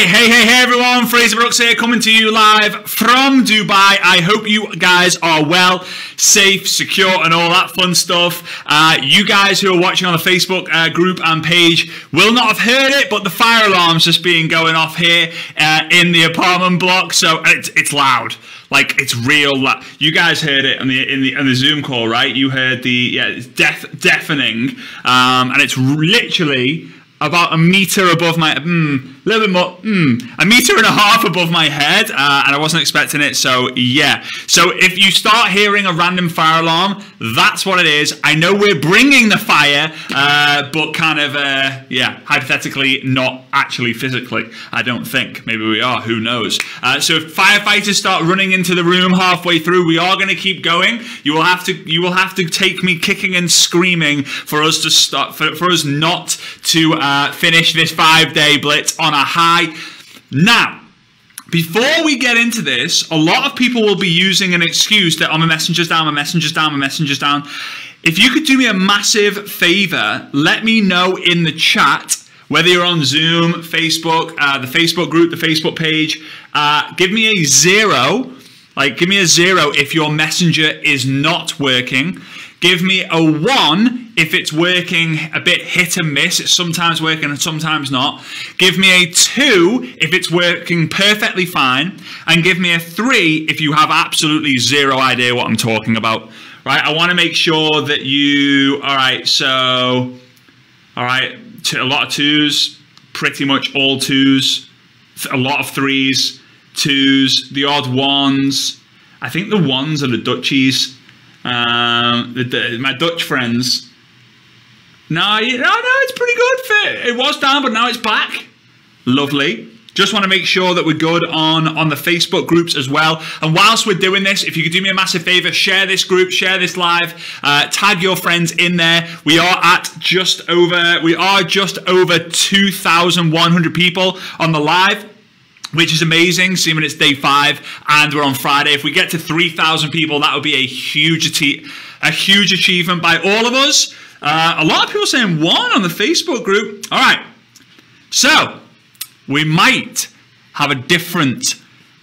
Right, hey everyone, Fraser Brooks here, coming to you live from Dubai. I hope you guys are well, safe, secure, and all that fun stuff. You guys who are watching on the Facebook group and page will not have heard it, but the fire alarm's just been going off here in the apartment block, so it's loud. Like, it's real loud. You guys heard it on the Zoom call, right? You heard it's deafening, and it's literally about a meter above my, a little bit more, a meter and a half above my head, and I wasn't expecting it, so yeah. So if you start hearing a random fire alarm, that's what it is. I know we're bringing the fire, but kind of, hypothetically, not actually physically, I don't think. Maybe we are, who knows. So if firefighters start running into the room halfway through, we are going to keep going. You will have to take me kicking and screaming for us to start, for us not to finish this 5-day blitz on a high. Now, before we get into this, a lot of people will be using an excuse that my messenger's down, my messenger's down, my messenger's down. If you could do me a massive favor, let me know in the chat, whether you're on Zoom, Facebook, the Facebook group, the Facebook page, give me a 0. Like, give me a 0 if your messenger is not working. Give me a 1 if it's working a bit hit and miss. It's sometimes working and sometimes not. Give me a 2 if it's working perfectly fine. And give me a 3 if you have absolutely zero idea what I'm talking about. Right? I want to make sure that you... All right, so... All right, a lot of 2s. Pretty much all 2s. A lot of 3s. 2s. The odd 1s. I think the 1s are the Dutchies. My Dutch friends. No, it's pretty good. It was down, but now it's back. Lovely. Just want to make sure that we're good on the Facebook groups as well. And whilst we're doing this, if you could do me a massive favor, share this group, share this live, tag your friends in there. We are just over 2,100 people on the live, which is amazing, seeing it's day 5 and we're on Friday. If we get to 3,000 people, that would be a huge achievement by all of us. A lot of people saying 1 on the Facebook group. All right, so we might have a different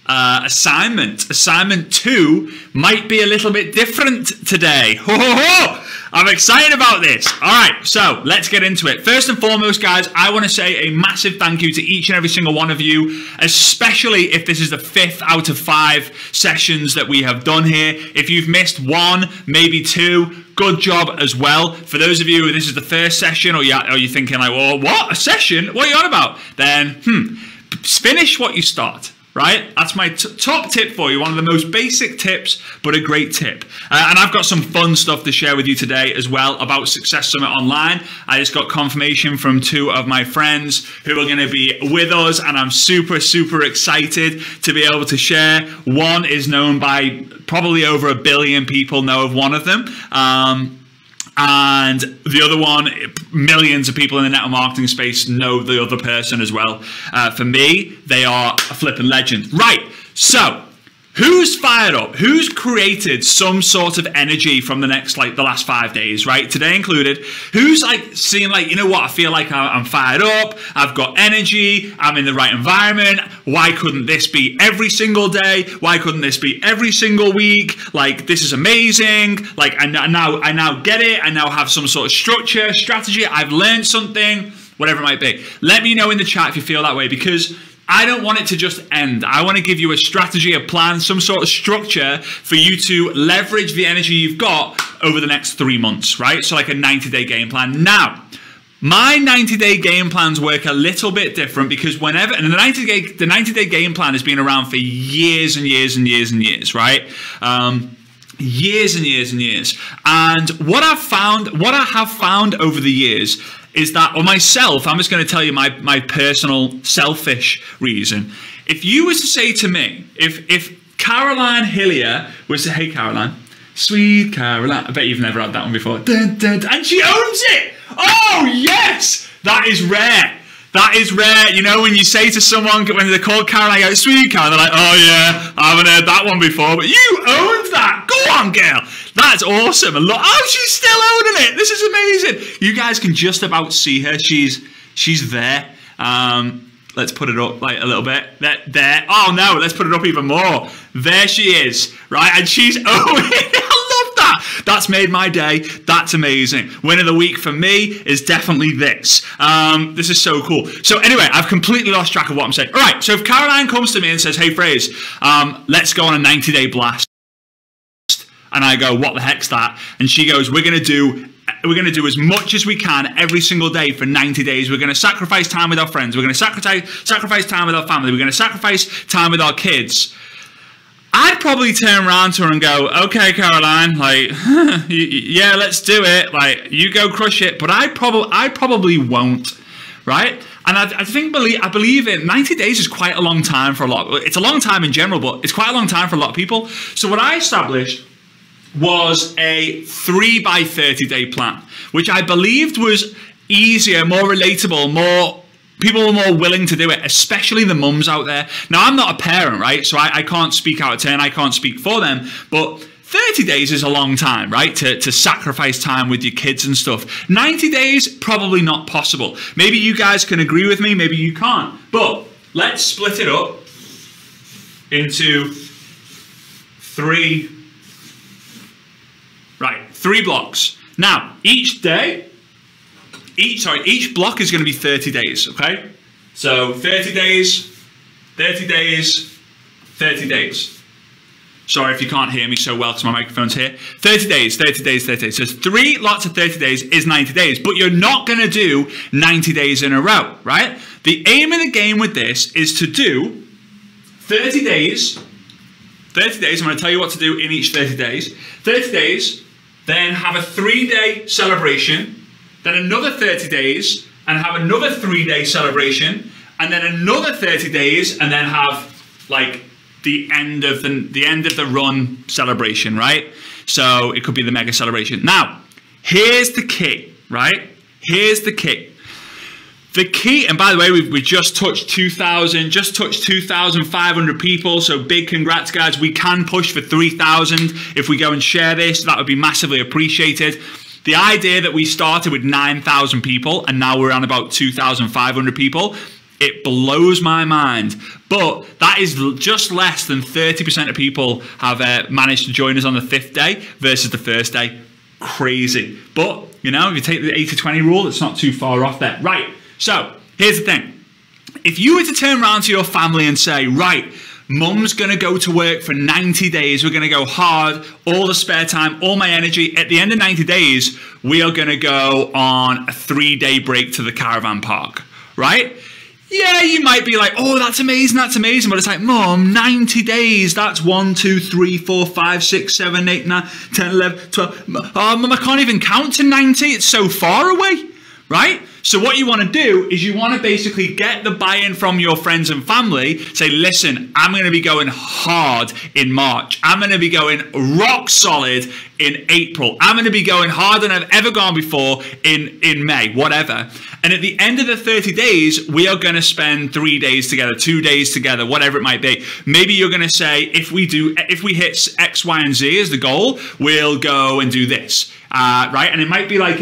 assignment. Assignment 2 might be a little bit different today. Ho, ho, ho! I'm excited about this. All right, so let's get into it. First and foremost, guys, I want to say a massive thank you to each and every single one of you, especially if this is the 5th out of 5 sessions that we have done here. If you've missed 1, maybe 2, good job as well. For those of you who this is the first session, or you're thinking like, well, what, a session? What are you on about? Then, finish what you start. Right? That's my top tip for you. One of the most basic tips, but a great tip. And I've got some fun stuff to share with you today as well about Success Summit Online. I just got confirmation from 2 of my friends who are going to be with us, and I'm super, super excited to be able to share. One is known by probably over 1 billion people know of one of them. And the other one, millions of people in the network marketing space know the other person as well. For me, they are a flipping legend. Right, so who's fired up? Who's created some sort of energy from the last 5 days, right? Today included. Who's like seeing like, you know what, I feel like I'm fired up, I've got energy, I'm in the right environment. Why couldn't this be every single day? Why couldn't this be every single week? Like, this is amazing. Like, I now get it. I now have some sort of structure, strategy. I've learned something, whatever it might be. Let me know in the chat if you feel that way, because I don't want it to just end. I want to give you a strategy, a plan, some sort of structure for you to leverage the energy you've got over the next 3 months, right? So like a 90-day game plan. Now, my 90-day game plans work a little bit different, because and the 90-day game plan has been around for years and years and years and years, right? Years and years and years. And what I have found over the years is that, or myself, I'm just going to tell you my personal selfish reason. If you was to say to me, if Caroline Hillier was to, hey Caroline, sweet Caroline, I bet you've never had that one before, dun, dun, dun, and she owns it. Oh yes, that is rare. That is rare. You know, when you say to someone, when they're called Caroline, I go, sweet Caroline, they're like, oh yeah, I haven't heard that one before, but you owned that. Go on, girl. That's awesome. And look, oh, she's still owning it. This is amazing. You guys can just about see her. She's there. Let's put it up like a little bit. There. Oh no, let's put it up even more. There she is, right? And she's, oh, I love that. That's made my day. That's amazing. Win of the week for me is definitely this. This is so cool. So anyway, I've completely lost track of what I'm saying. All right, so if Caroline comes to me and says, hey, Fraser, let's go on a 90-day blast. And I go, what the heck's that? And she goes, we're going to do as much as we can every single day for 90 days. We're going to sacrifice time with our friends. We're going to sacrifice time with our family. We're going to sacrifice time with our kids. I'd probably turn around to her and go, okay, Caroline, like, yeah, let's do it. Like, you go crush it. But I probably won't, right? And I believe in 90 days is quite a long time for a lot. It's a long time in general, but it's quite a long time for a lot of people. So what I established was a 3 by 30 day plan, which I believed was easier, more relatable, people were more willing to do it, especially the mums out there. Now, I'm not a parent, right? So I can't speak out of turn, I can't speak for them, but 30 days is a long time, right? To sacrifice time with your kids and stuff. 90 days, probably not possible. Maybe you guys can agree with me, maybe you can't. But let's split it up into three blocks. Now, each block is going to be 30 days, okay? So 30 days, 30 days, 30 days. Sorry if you can't hear me so well because my microphone's here. 30 days, 30 days, 30 days. So 3 lots of 30 days is 90 days, but you're not going to do 90 days in a row, right? The aim of the game with this is to do 30 days. I'm going to tell you what to do in each 30 days. 30 days, then have a 3-day celebration, then another 30 days, and have another 3-day celebration, and then another 30 days, and then have like the end of the run celebration, right? So it could be the mega celebration. Now, here's the key, right? Here's the key. The key, and by the way, we just touched 2,500 people, so big congrats, guys. We can push for 3,000 if we go and share this. That would be massively appreciated. The idea that we started with 9,000 people and now we're on about 2,500 people, it blows my mind. But that is just less than 30% of people have managed to join us on the 5th day versus the first day. Crazy. But, you know, if you take the 80-20 rule, it's not too far off there. Right. So here's the thing. If you were to turn around to your family and say, right, Mum's going to go to work for 90 days. We're going to go hard, all the spare time, all my energy. At the end of 90 days, we are going to go on a 3-day break to the caravan park, right? Yeah, you might be like, oh, that's amazing, that's amazing. But it's like, Mum, 90 days, that's 1, 2, 3, 4, 5, 6, 7, 8, 9, 10, 11, 12. Oh, Mum, I can't even count to 90. It's so far away, right? So what you want to do is you want to basically get the buy-in from your friends and family. Say, listen, I'm going to be going hard in March. I'm going to be going rock solid in April. I'm going to be going harder than I've ever gone before in May, whatever. And at the end of the 30 days, we are going to spend 3 days together, 2 days together, whatever it might be. Maybe you're going to say, if we hit X, Y, and Z as the goal, we'll go and do this, right? And it might be like,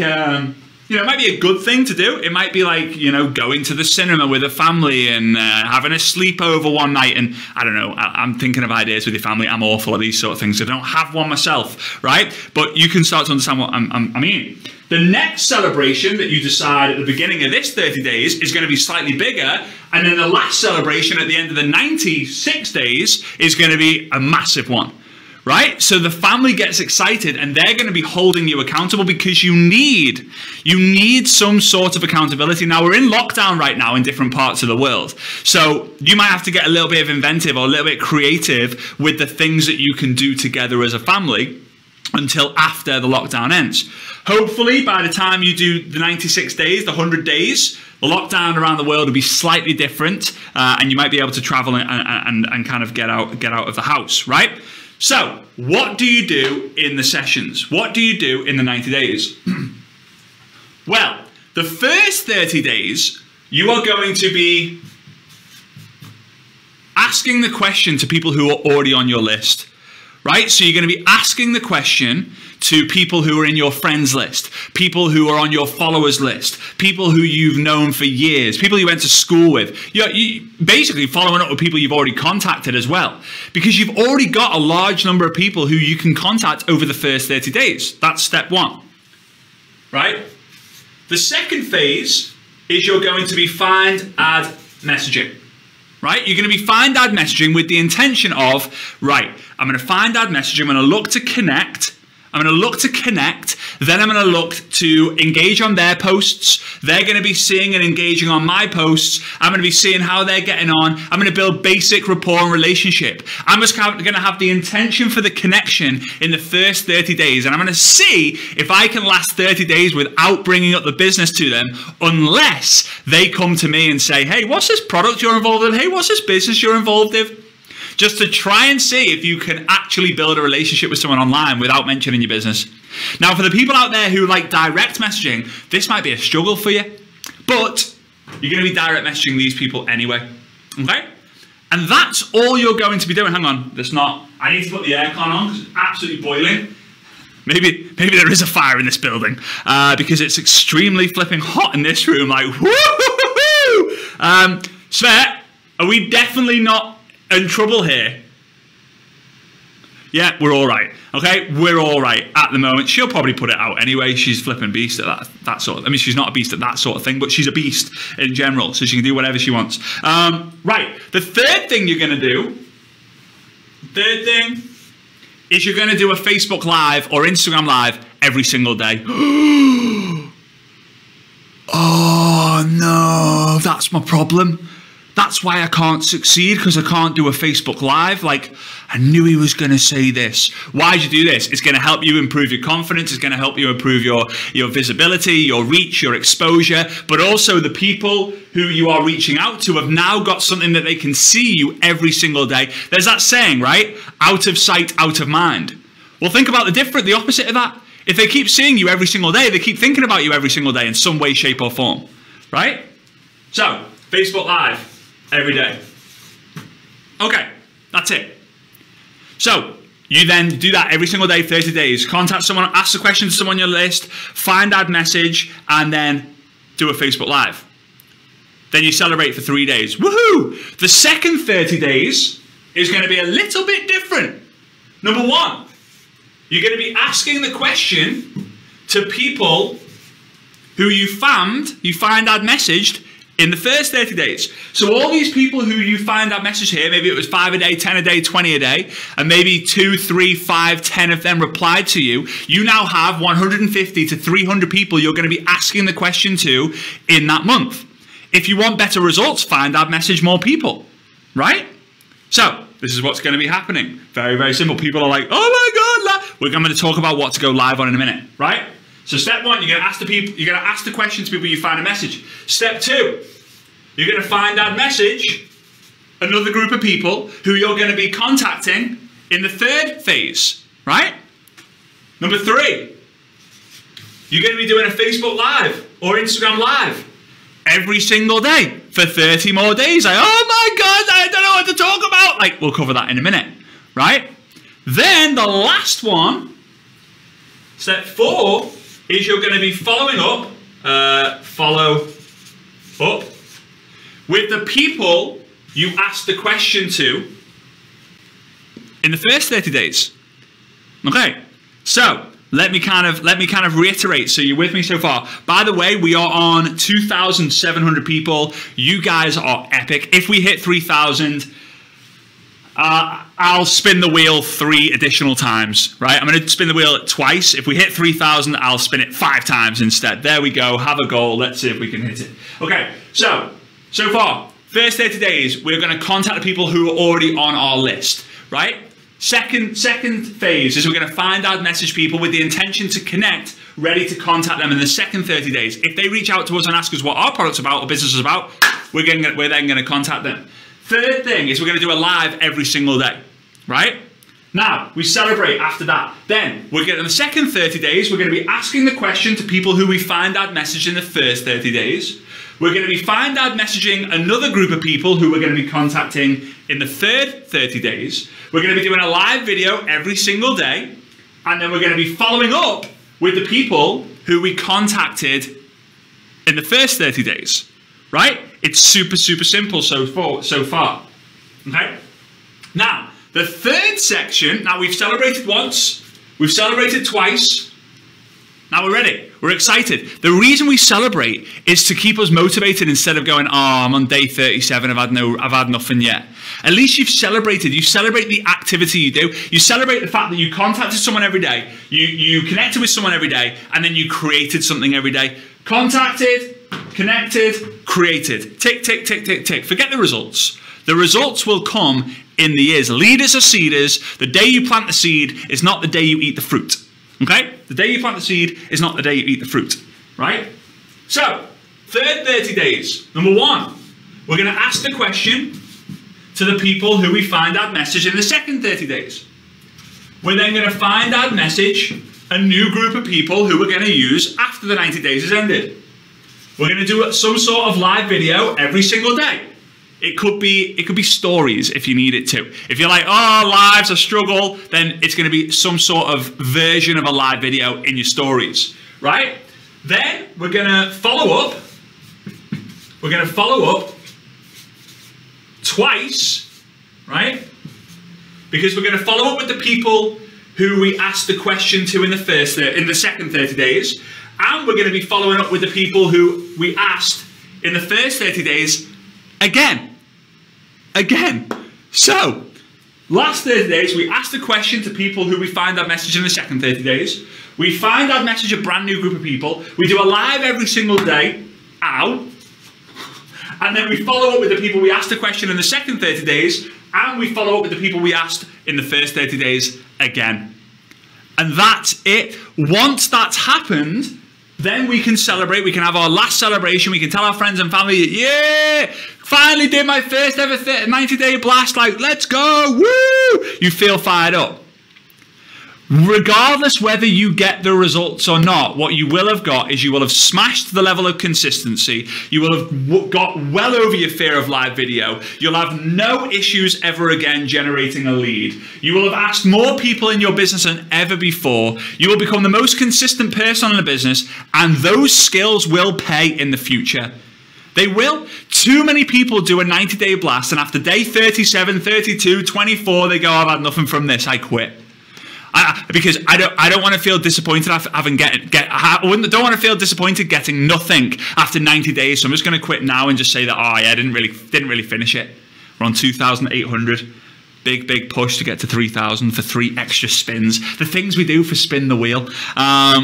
you know, it might be a good thing to do. It might be like, you know, going to the cinema with a family and having a sleepover one night. And I don't know, I'm thinking of ideas with your family. I'm awful at these sort of things. I don't have one myself, right? But you can start to understand what I mean. The next celebration that you decide at the beginning of this 30 days is going to be slightly bigger. And then the last celebration at the end of the 96 days is going to be a massive one. Right? So the family gets excited and they're going to be holding you accountable because you need some sort of accountability. Now, we're in lockdown right now in different parts of the world. So you might have to get a little bit of inventive or a little bit creative with the things that you can do together as a family until after the lockdown ends. Hopefully, by the time you do the 96 days, the 100 days, the lockdown around the world will be slightly different and you might be able to travel and kind of get out of the house, right? So, what do you do in the sessions? What do you do in the 90 days? Well, the first 30 days, you are going to be asking the question to people who are already on your list. right? So you're going to be asking the question to people who are in your friends list, people who are on your followers list, people who you've known for years, people you went to school with. You basically following up with people you've already contacted as well, because you've already got a large number of people who you can contact over the first 30 days. That's step one, right? The second phase is you're going to be find ad messaging. Right? You're going to be find ad messaging with the intention of, right, I'm going to find ad messaging, I'm going to look to connect, then I'm going to look to engage on their posts. They're going to be seeing and engaging on my posts. I'm going to be seeing how they're getting on. I'm going to build basic rapport and relationship. I'm just going to have the intention for the connection in the first 30 days. And I'm going to see if I can last 30 days without bringing up the business to them, unless they come to me and say, hey, what's this product you're involved in? Hey, what's this business you're involved in? Just to try and see if you can actually build a relationship with someone online without mentioning your business. Now, for the people out there who like direct messaging, this might be a struggle for you, but you're going to be direct messaging these people anyway, okay? And that's all you're going to be doing. Hang on, there's not. I need to put the aircon on because it's absolutely boiling. Maybe there is a fire in this building because it's extremely flipping hot in this room. Like, woo-hoo-hoo-hoo! Svet, are we definitely not in trouble here? Yeah, we're all right. Okay, we're all right at the moment. She'll probably put it out anyway. She's flipping beast at that sort of. I mean, she's not a beast at that sort of thing, but she's a beast in general, so she can do whatever she wants. Right. The third thing you're going to do. Third thing is you're going to do a Facebook Live or Instagram Live every single day. Oh no, that's my problem. That's why I can't succeed, because I can't do a Facebook Live. Like, I knew he was going to say this. Why'd you do this? It's going to help you improve your confidence. It's going to help you improve your visibility, your reach, your exposure. But also the people who you are reaching out to have now got something that they can see you every single day. There's that saying, right? Out of sight, out of mind. Well, think about the opposite of that. If they keep seeing you every single day, they keep thinking about you every single day in some way, shape, or form. Right? So, Facebook Live. Every day. Okay, that's it. So you then do that every single day, 30 days. Contact someone, ask the question to someone on your list, find ad message, and then do a Facebook Live. Then you celebrate for 3 days. Woohoo! The second 30 days is going to be a little bit different. Number one, you're going to be asking the question to people who you find ad messaged in the first 30 days. So all these people who you find that message here, maybe it was 5 a day, 10 a day, 20 a day, and maybe 2, 3, 5, 10 of them replied to you, you now have 150 to 300 people you're going to be asking the question to in that month. If you want better results, find ad message more people, right? So this is what's going to be happening. Very, very simple. People are like, oh my God, I'm going to talk about what to go live on in a minute, right? So step one, you're going to ask the people, you're going to ask the question to people you find a message. Step two, you're going to find that message another group of people who you're going to be contacting in the third phase, right? Number three, you're going to be doing a Facebook Live or Instagram Live every single day for 30 more days. Like, oh my God, I don't know what to talk about. Like, we'll cover that in a minute, right? Then the last one, step four, is you're going to be following up, with the people you asked the question to in the first 30 days. Okay, so let me kind of reiterate. So you're with me so far. By the way, we are on 2,700 people. You guys are epic. If we hit 3,000, I'll spin the wheel 3 additional times, right? I'm going to spin the wheel twice. If we hit 3,000, I'll spin it 5 times instead. There we go. Have a goal. Let's see if we can hit it. Okay, so far, first 30 days, we're going to contact the people who are already on our list, right? Second phase is we're going to find out, message people with the intention to connect, ready to contact them in the second 30 days. If they reach out to us and ask us what our product's about or business is about, we're then going to contact them. Third thing is we're going to do a live every single day, right? Now, we celebrate after that. Then, we're getting the second 30 days, we're going to be asking the question to people who we find out message in the first 30 days. We're going to be find out messaging another group of people who we're going to be contacting in the third 30 days. We're going to be doing a live video every single day. And then we're going to be following up with the people who we contacted in the first 30 days, right? It's super, super simple so far, okay? Now, the third section, now we've celebrated once, we've celebrated twice, now we're ready, we're excited. The reason we celebrate is to keep us motivated instead of going, oh, I'm on day 37, I've had nothing yet. At least you've celebrated. You celebrate the activity you do. You celebrate the fact that you contacted someone every day, you connected with someone every day, and then you created something every day. Contacted, connected, created. Tick, tick, tick, tick, tick. Forget the results. The results will come in the years. Leaders are seeders. The day you plant the seed is not the day you eat the fruit. Okay? The day you plant the seed is not the day you eat the fruit. Right? So, third 30 days. Number one, we're going to ask the question to the people who we find out message in the second 30 days. We're then going to find out message a new group of people who we're going to use after the 90 days has ended. We're going to do some sort of live video every single day. It could be stories if you need it to. If you're like, oh, lives, I struggle, then it's going to be some sort of version of a live video in your stories, right? Then we're going to follow up. We're going to follow up twice, right? Because we're going to follow up with the people who we asked the question to in the second 30 days, and we're going to be following up with the people who we asked in the first 30 days again. So, last 30 days, we asked the question to people who we find that message in the second 30 days. We find that message a brand new group of people. We do a live every single day. Ow. And then we follow up with the people we asked the question in the second 30 days, and we follow up with the people we asked in the first 30 days again. And that's it. Once that's happened, then we can celebrate. We can have our last celebration. We can tell our friends and family, yeah, finally did my first ever 90-day blast. Like, let's go. Woo! You feel fired up. Regardless whether you get the results or not, what you will have got is you will have smashed the level of consistency. You will have got well over your fear of live video. You'll have no issues ever again generating a lead. You will have asked more people in your business than ever before. You will become the most consistent person in the business, and those skills will pay in the future. They will. Too many people do a 90-day blast, and after day 37, 32, 24, they go, I've had nothing from this, I quit. Because I don't want to feel disappointed don't want to feel disappointed getting nothing after 90 days. So I'm just going to quit now and just say that, oh yeah, I didn't really finish it. We're on 2,800. Big push to get to 3,000 for 3 extra spins. The things we do for spin the wheel,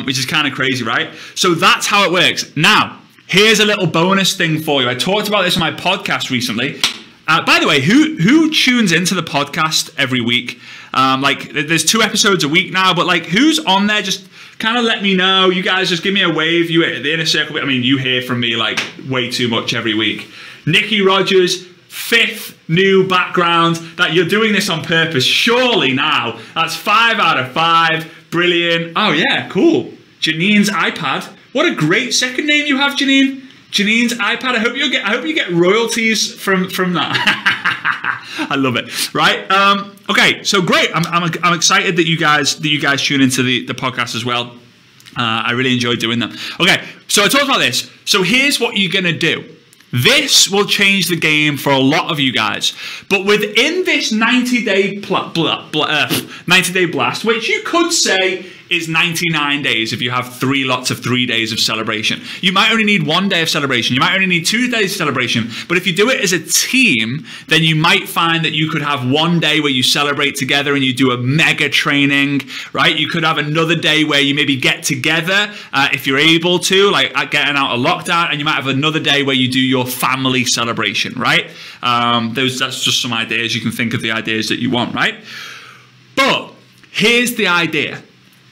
which is kind of crazy, right? So that's how it works. Now, here's a little bonus thing for you. I talked about this on my podcast recently. By the way, who tunes into the podcast every week? Like, there's 2 episodes a week now, but like, who's on there? Just kind of let me know. You guys just give me a wave. You at the inner circle. I mean, you hear from me like way too much every week. Nikki Rogers, 5th new background. That you're doing this on purpose. Surely now. That's 5 out of 5. Brilliant. Oh yeah, cool. Janine's iPad. What a great second name you have, Janine. Janine's iPad. I hope you get royalties from that. I love it. Right. Okay. So great. I'm excited that you guys tune into the podcast as well. I really enjoy doing them. Okay. So I talked about this. So here's what you're gonna do. This will change the game for a lot of you guys. But within this 90-day 90-day blast, which you could say is 99 days if you have 3 lots of 3 days of celebration. You might only need 1 day of celebration. You might only need 2 days of celebration. But if you do it as a team, then you might find that you could have 1 day where you celebrate together and you do a mega training, right? You could have another day where you maybe get together if you're able to, like getting out of lockdown, and you might have another day where you do your family celebration, right? That's just some ideas. You can think of the ideas that you want, right? But here's the idea.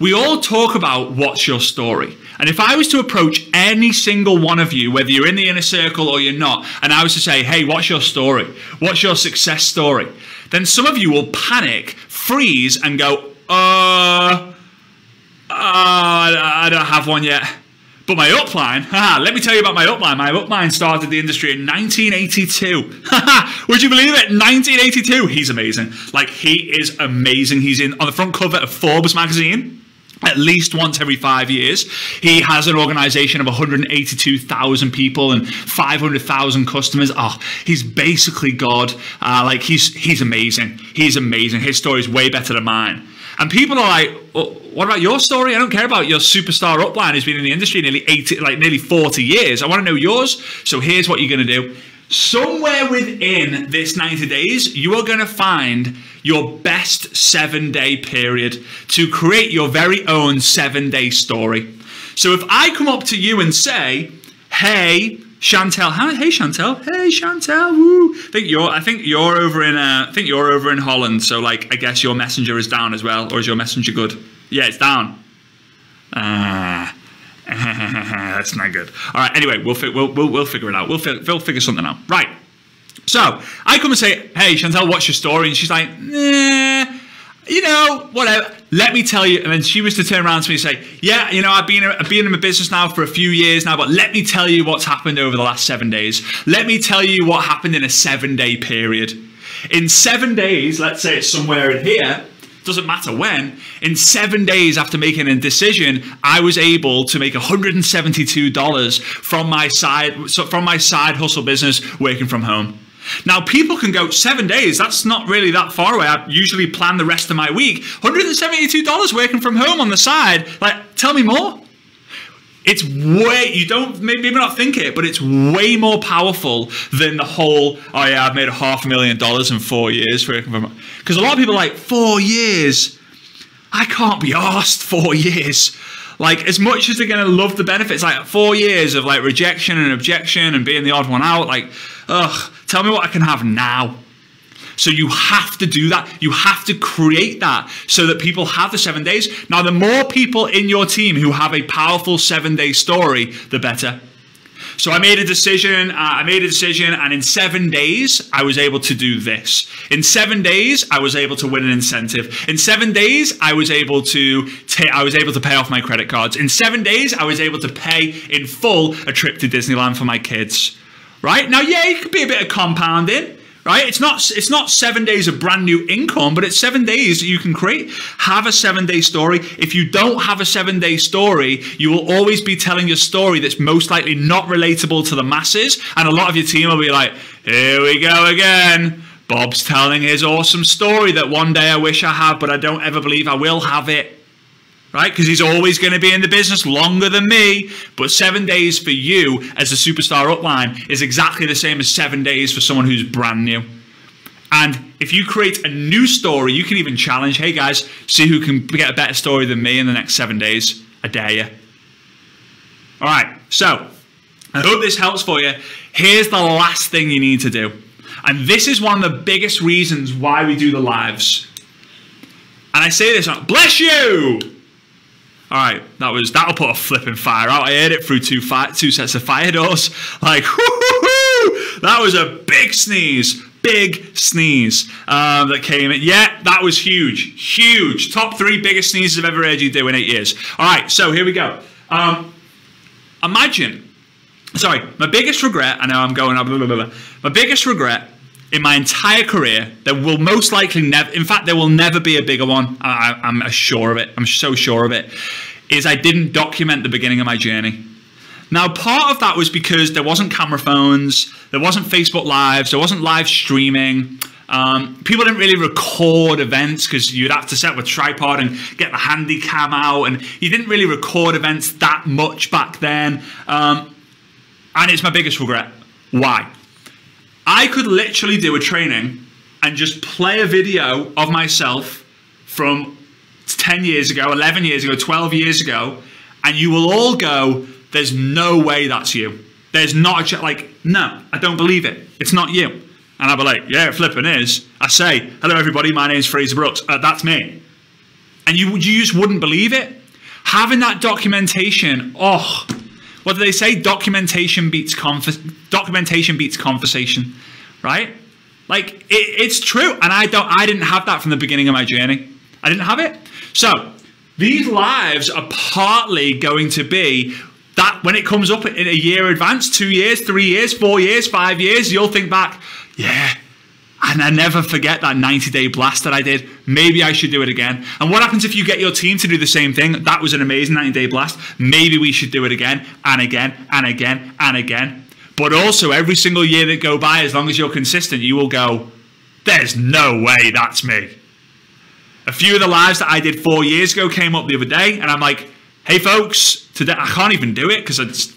We all talk about what's your story. And if I was to approach any single one of you, whether you're in the inner circle or you're not, and I was to say, hey, what's your story? What's your success story? Then some of you will panic, freeze and go, I don't have one yet. But my upline, let me tell you about my upline. My upline started the industry in 1982. Would you believe it? 1982. He's amazing. Like, he is amazing. He's on the front cover of Forbes magazine at least once every 5 years. He has an organization of 182,000 people and 500,000 customers. Oh, he's basically God. Like, he's amazing. He's amazing. His story is way better than mine. And people are like, well, what about your story? I don't care about your superstar upline who's been in the industry nearly 40 years. I want to know yours. So here's what you're going to do. Somewhere within this 90 days, you are going to find your best 7-day period to create your very own 7-day story. So if I come up to you and say, hey, Chantel, hey Chantel, woo. I think you're over in Holland. So like, I guess your messenger is down as well, or is your messenger good? Yeah, it's down. That's not good. All right. Anyway, we'll figure it out. We'll figure something out. Right. So I come and say, hey Chantel, what's your story? And she's like, nah, whatever. Let me tell you. And then she was to turn around to me and say, yeah, I've been in my business now for a few years now, but let me tell you what's happened over the last 7 days. Let me tell you what happened in a 7-day period. In 7 days, let's say it's somewhere in here, doesn't matter when, in 7 days after making a decision, I was able to make $172 from my side hustle business working from home. Now, people can go, 7 days, that's not really that far away. I usually plan the rest of my week. $172 working from home on the side. Like, tell me more. It's way, you don't maybe not think it, but it's way more powerful than the whole, oh yeah, I've made $500,000 in 4 years working from home. Because a lot of people are like, 4 years? I can't be arsed 4 years. Like, as much as they're going to love the benefits, like 4 years of like rejection and objection and being the odd one out, like, ugh, tell me what I can have now. So you have to do that. You have to create that so that people have the 7 days. Now, the more people in your team who have a powerful 7-day story, the better. So I made a decision, and in 7 days, I was able to do this. In 7 days, I was able to win an incentive. In 7 days, I was able to pay off my credit cards. In 7 days, I was able to pay in full a trip to Disneyland for my kids. Right? Now, yeah, it could be a bit of compounding. Right? It's not 7 days of brand new income, but it's 7 days that you can create. Have a 7-day story. If you don't have a 7-day story, you will always be telling your story that's most likely not relatable to the masses. And a lot of your team will be like, here we go again. Bob's telling his awesome story that one day I wish I have, but I don't ever believe I will have it. Right? Because he's always going to be in the business longer than me. But 7 days for you as a superstar upline is exactly the same as 7 days for someone who's brand new. And if you create a new story, you can even challenge, hey guys, see who can get a better story than me in the next 7 days. I dare you. All right. So I hope this helps for you. Here's the last thing you need to do. And this is one of the biggest reasons why we do the lives. And I say this, bless you. All right, that'll put a flipping fire out. I heard it through two sets of fire doors. Like, whoo-hoo-hoo! That was a big sneeze that came in. Yeah, that was huge. Top 3 biggest sneezes I've ever heard you do in 8 years. All right, so here we go. My biggest regret. I know I'm going blah, blah, blah. My biggest regret in my entire career, there will most likely never, in fact, there will never be a bigger one. I'm sure of it. I'm so sure of it. Is I didn't document the beginning of my journey. Now, part of that was because there wasn't camera phones, there wasn't Facebook Lives, there wasn't live streaming. People didn't really record events because you'd have to set up a tripod and get the handy cam out, and you didn't really record events that much back then. And it's my biggest regret. Why? I could literally do a training and just play a video of myself from 10 years ago, 11 years ago, 12 years ago, and you will all go, there's no way that's you. There's not no, I don't believe it. It's not you. And I'll be like, yeah, it flipping is. I say, hello everybody, my name's Fraser Brooks. That's me. And you just wouldn't believe it. Having that documentation, oh, what do they say? Documentation beats conversation, right? Like, it's true. And I didn't have that from the beginning of my journey. I didn't have it. So these lives are partly going to be that when it comes up in a year advance, 2 years, 3 years, 4 years, 5 years, you'll think back, yeah, and I never forget that 90-day blast that I did. Maybe I should do it again. And what happens if you get your team to do the same thing? That was an amazing 90-day blast. Maybe we should do it again and again and again and again. But also every single year that go by, as long as you're consistent, you will go, there's no way that's me. A few of the lives that I did 4 years ago came up the other day, and I'm like, hey folks, today I can't even do it because it's,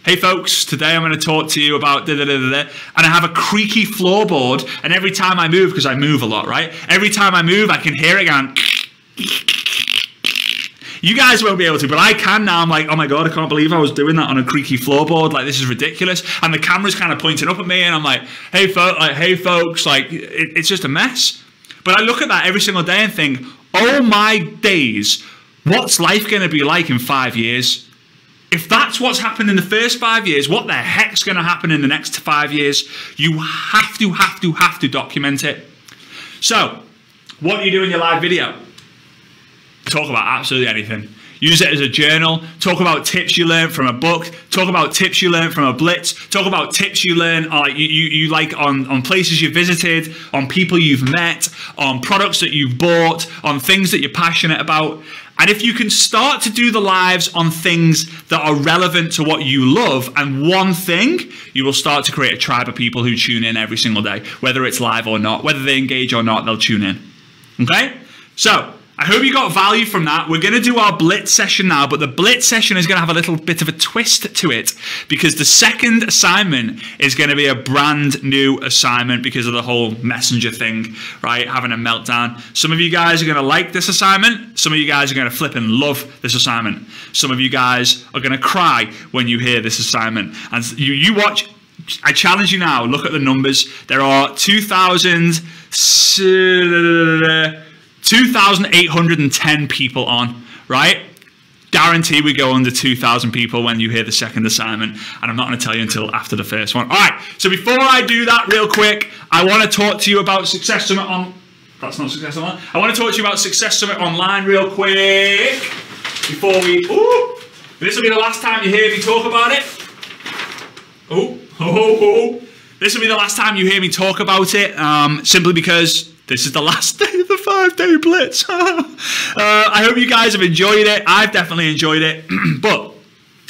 hey folks, today I'm going to talk to you about da-da-da-da-da. And I have a creaky floorboard, and every time I move, because I move a lot, right? Every time I move, I can hear it going. You guys won't be able to, but I can now. I'm like, oh my God, I can't believe I was doing that on a creaky floorboard. Like, this is ridiculous. And the camera's kind of pointing up at me, and I'm like, hey folks, like, it's just a mess. But I look at that every single day and think, oh my days, what's life going to be like in 5 years? If that's what's happened in the first 5 years, what the heck's going to happen in the next 5 years? You have to document it. So, what do you do in your live video? Talk about absolutely anything. Use it as a journal. Talk about tips you learned from a book. Talk about tips you learned from a Blitz. Talk about tips you learned you like on places you visited, on people you've met, on products that you've bought, on things that you're passionate about. And if you can start to do the lives on things that are relevant to what you love and one thing, you will start to create a tribe of people who tune in every single day, whether it's live or not, whether they engage or not, they'll tune in. Okay? So, I hope you got value from that. We're going to do our Blitz session now, but the Blitz session is going to have a little bit of a twist to it because the second assignment is going to be a brand new assignment because of the whole messenger thing, right? Having a meltdown. Some of you guys are going to like this assignment. Some of you guys are going to flip and love this assignment. Some of you guys are going to cry when you hear this assignment. And you watch. I challenge you now. Look at the numbers. There are 2,810 people on, right? Guarantee we go under 2,000 people when you hear the second assignment, and I'm not going to tell you until after the first one. All right, so before I do that real quick, I want to talk to you about Success Summit on... That's not Success Online. I want to talk to you about Success Summit Online real quick before we... Ooh, this will be the last time you hear me talk about it. This will be the last time you hear me talk about it, simply because this is the last day of the 5-day Blitz. I hope you guys have enjoyed it. I've definitely enjoyed it. But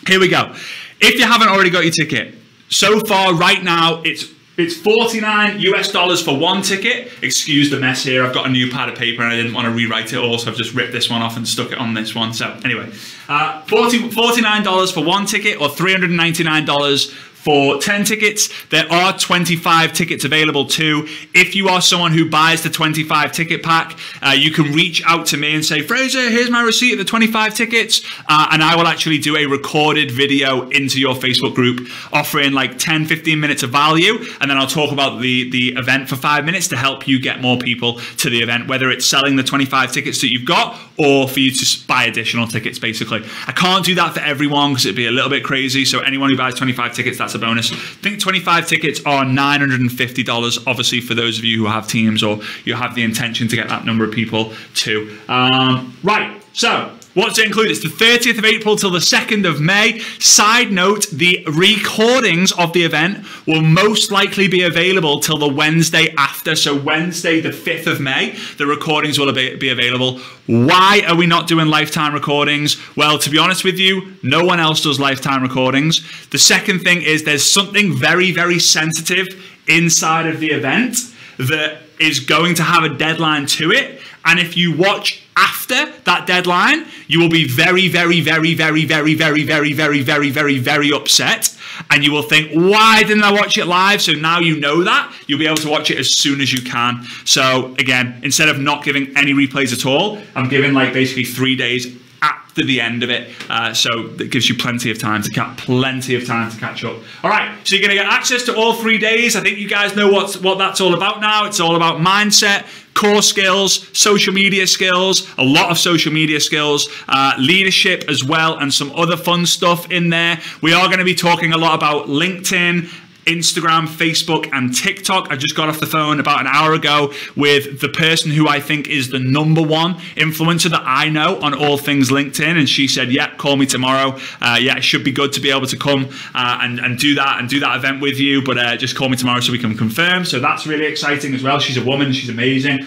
here we go. If you haven't already got your ticket, so far right now it's $49 US for one ticket. Excuse the mess here. I've got a new pad of paper and I didn't want to rewrite it all, so I've just ripped this one off and stuck it on this one. So anyway, $49 for one ticket or $399 for 10 tickets. There are 25 tickets available too. If you are someone who buys the 25 ticket pack, you can reach out to me and say, Fraser, here's my receipt of the 25 tickets. And I will actually do a recorded video into your Facebook group offering like 10, 15 minutes of value. And then I'll talk about the event for 5 minutes to help you get more people to the event, whether it's selling the 25 tickets that you've got or for you to buy additional tickets, basically. I can't do that for everyone because it'd be a little bit crazy. So anyone who buys 25 tickets, that's a bonus. I think 25 tickets are $950, obviously, for those of you who have teams or you have the intention to get that number of people too. Right, so what's it include? It's the 30th of April till the 2nd of May. Side note, the recordings of the event will most likely be available till the Wednesday after. So Wednesday, the 5th of May, the recordings will be available. Why are we not doing lifetime recordings? Well, to be honest with you, no one else does lifetime recordings. The second thing is there's something very, very sensitive inside of the event that is going to have a deadline to it. And if you watch after that deadline, you will be very, very, very, very, very, very, very, very, very, very, very upset. And you will think, why didn't I watch it live? So now you know that. You'll be able to watch it as soon as you can. So again, instead of not giving any replays at all, I'm giving like basically 3 days after the end of it. So that gives you plenty of time to catch up. All right, so you're going to get access to all 3 days. I think you guys know what that's all about now. It's all about mindset, core skills, social media skills, a lot of social media skills, leadership as well, and some other fun stuff in there. We are going to be talking a lot about LinkedIn, Instagram, Facebook, and TikTok. I just got off the phone about an hour ago with the person who I think is the #1 influencer that I know on all things LinkedIn, and she said, yeah, call me tomorrow. Yeah, it should be good to be able to come and do that event with you, but just call me tomorrow so we can confirm. So that's really exciting as well. She's a woman, she's amazing.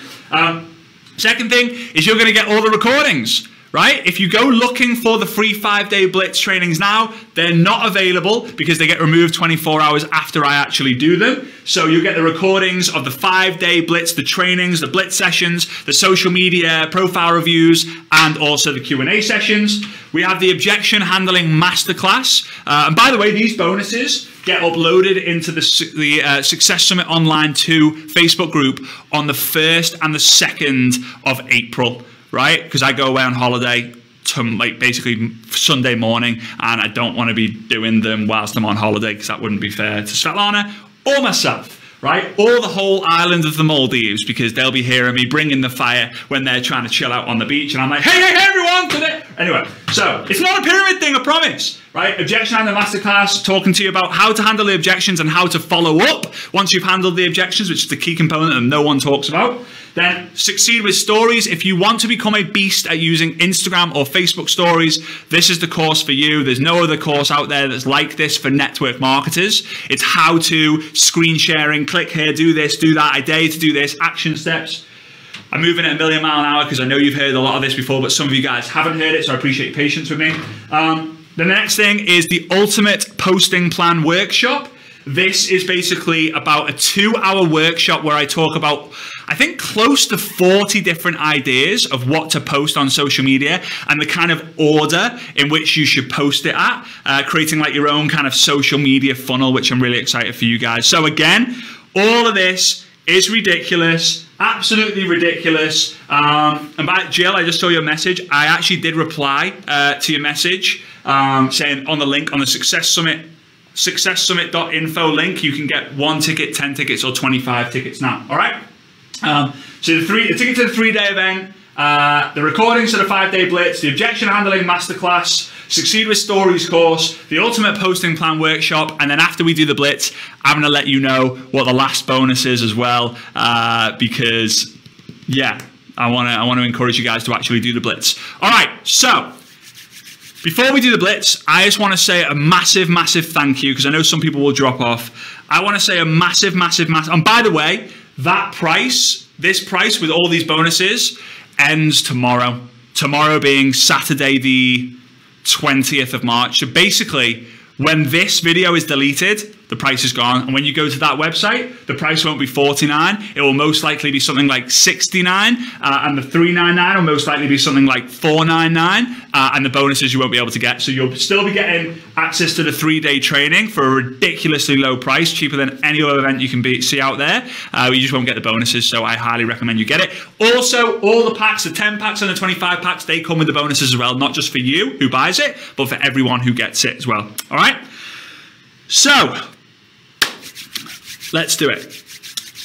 Second thing is you're going to get all the recordings. Right? If you go looking for the free 5-day Blitz trainings now, they're not available because they get removed 24 hours after I actually do them. So you'll get the recordings of the 5-day Blitz, the trainings, the Blitz sessions, the social media profile reviews, and also the Q&A sessions. We have the objection handling masterclass. And by the way, these bonuses get uploaded into the Success Summit Online 2 Facebook group on the 1st and the 2nd of April. Right? Because I go away on holiday to like basically Sunday morning, and I don't want to be doing them whilst I'm on holiday because that wouldn't be fair to Svetlana or myself. Right? Or the whole island of the Maldives, because they'll be hearing me bringing the fire when they're trying to chill out on the beach, and I'm like, hey everyone, today. Anyway, so it's not a pyramid thing, I promise. Right? Objection handling masterclass, talking to you about how to handle the objections and how to follow up once you've handled the objections, which is the key component that no one talks about. Then succeed with stories. If you want to become a beast at using Instagram or Facebook stories, this is the course for you. There's no other course out there that's like this for network marketers. It's how to, screen sharing, click here, do this, do that, I dare you to do this, action steps. I'm moving at a million mile an hour because I know you've heard a lot of this before, but some of you guys haven't heard it, so I appreciate your patience with me. The next thing is the Ultimate Posting Plan Workshop. This is basically about a 2-hour workshop where I talk about, I think, close to 40 different ideas of what to post on social media and the kind of order in which you should post it at, creating like your own kind of social media funnel, which I'm really excited for you guys. So again, all of this is ridiculous, absolutely ridiculous. And by Jill, I just saw your message. I actually did reply to your message saying on the link on the successsummit.info link, you can get 1 ticket, 10 tickets, or 25 tickets now. All right. So the ticket to the 3-day event, the recordings to the 5-day Blitz, the objection handling masterclass, Succeed with Stories course, the Ultimate Posting Plan Workshop, and then after we do the Blitz, I'm going to let you know what the last bonus is as well, because yeah, I want to encourage you guys to actually do the Blitz. All right, so before we do the Blitz, I just want to say a massive thank you, because I know some people will drop off. I want to say a massive, and by the way, that price, this price with all these bonuses, ends tomorrow. Tomorrow being Saturday the 20th of March. So basically, when this video is deleted, the price is gone. And when you go to that website, the price won't be $49. It will most likely be something like $69. And the $399 will most likely be something like $499. And the bonuses you won't be able to get. So you'll still be getting access to the 3-day training for a ridiculously low price, cheaper than any other event you can see out there. You just won't get the bonuses. So I highly recommend you get it. Also, all the packs, the 10 packs and the 25 packs, they come with the bonuses as well. Not just for you who buys it, but for everyone who gets it as well. All right. So let's do it.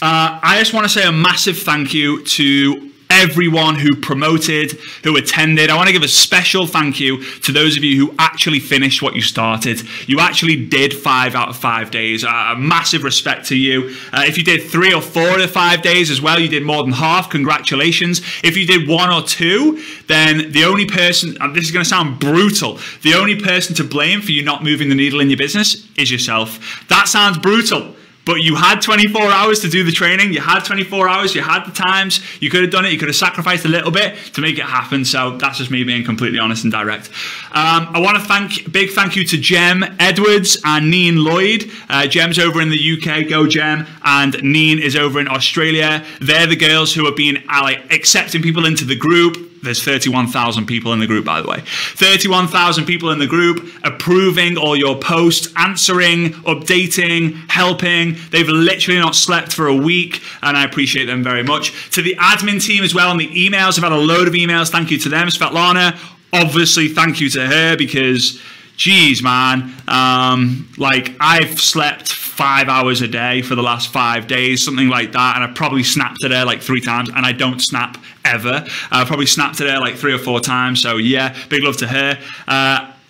I just want to say a massive thank you to everyone who promoted, who attended. I want to give a special thank you to those of you who actually finished what you started. You actually did 5 out of 5 days. A massive respect to you. If you did 3 or 4 of the 5 days as well, you did more than half. Congratulations. If you did 1 or 2, then the only person, and this is going to sound brutal, the only person to blame for you not moving the needle in your business is yourself. That sounds brutal. But you had 24 hours to do the training. You had 24 hours. You had the times. You could have done it. You could have sacrificed a little bit to make it happen. So that's just me being completely honest and direct. I want to big thank you to Jem Edwards and Neen Lloyd. Jem's over in the UK. Go Jem. And Neen is over in Australia. They're the girls who have been accepting people into the group. There's 31,000 people in the group, by the way. 31,000 people in the group, approving all your posts, answering, updating, helping. They've literally not slept for a week, and I appreciate them very much. To the admin team as well, and the emails, I've had a load of emails. Thank you to them. Svetlana, obviously, thank you to her, because, geez, man, like, I've slept 5 hours a day for the last 5 days, something like that, and I've probably snapped at her like 3 times, and I don't snap ever. I've probably snapped at her like 3 or 4 times, so yeah, big love to her.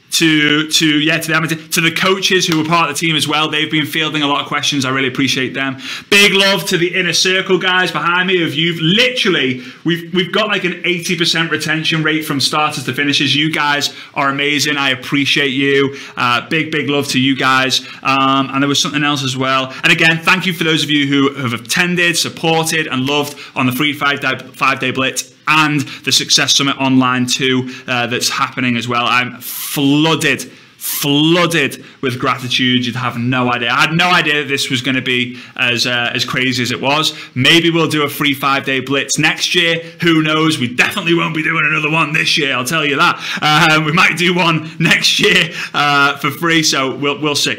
to the coaches who were part of the team as well. They've been fielding a lot of questions. I really appreciate them. Big love to the inner circle guys behind me. You've literally, we've got like an 80% retention rate from starters to finishers. You guys are amazing. I appreciate you. Big love to you guys. And there was something else as well. And again, thank you for those of you who have attended, supported, and loved on the free 5-day Blitz and the Success Summit online too, that's happening as well. I'm flooded with gratitude. You'd have no idea. I had no idea that this was going to be as crazy as it was. Maybe we'll do a free 5-day Blitz next year. Who knows? We definitely won't be doing another one this year, I'll tell you that. We might do one next year for free, so we'll see.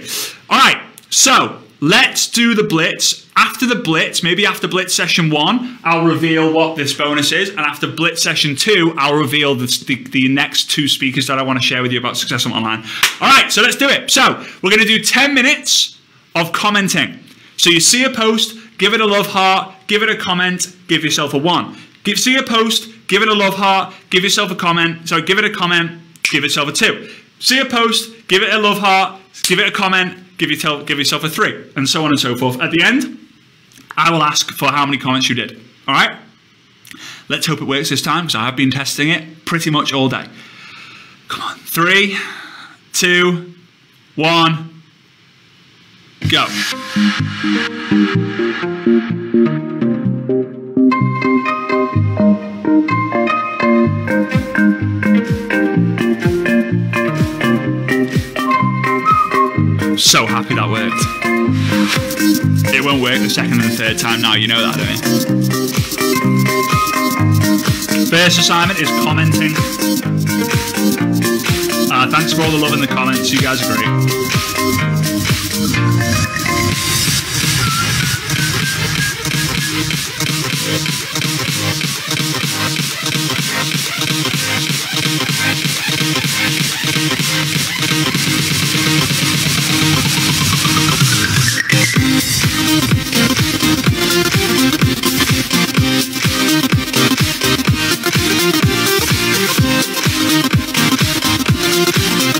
All right, so let's do the Blitz. After the Blitz, maybe after Blitz session 1, I'll reveal what this bonus is. And after Blitz session 2, I'll reveal the next 2 speakers that I want to share with you about Success Online. All right, so let's do it. So we're going to do 10 minutes of commenting. So you see a post, give it a love heart, give it a comment, give yourself a 1. See a post, give it a love heart, give yourself a comment. Sorry, give it a comment, give yourself a 2. See a post, give it a love heart, give it a comment, give yourself a 3, and so on and so forth. At the end, I will ask for how many comments you did. All right? Let's hope it works this time, because I have been testing it pretty much all day. Come on. 3, 2, 1, go. So happy that worked. It won't work the second and the third time now, you know that, don't you? First assignment is commenting. Thanks for all the love in the comments, you guys are great.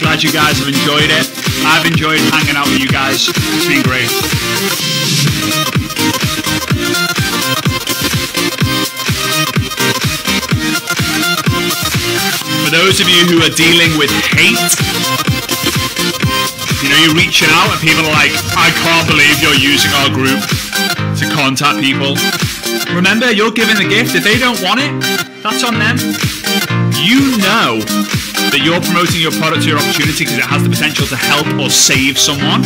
Glad you guys have enjoyed it. I've enjoyed hanging out with you guys. It's been great. For those of you who are dealing with hate, you know, you're reaching out and people are like, I can't believe you're using our group to contact people. Remember, you're giving the gift. If they don't want it, that's on them. You know that you're promoting your product or your opportunity because it has the potential to help or save someone.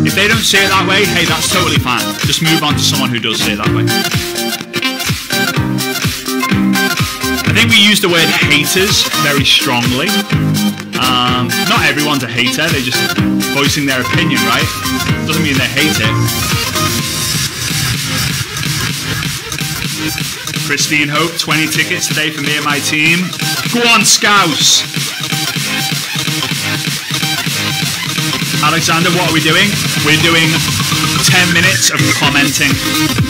If they don't see it that way, hey, that's totally fine. Just move on to someone who does see it that way. I think we use the word haters very strongly. Not everyone's a hater, they're just voicing their opinion, right? Doesn't mean they hate it. Christine Hope, 20 tickets today for me and my team. Go on, Scouse! Alexander, what are we doing? We're doing 10 minutes of commenting.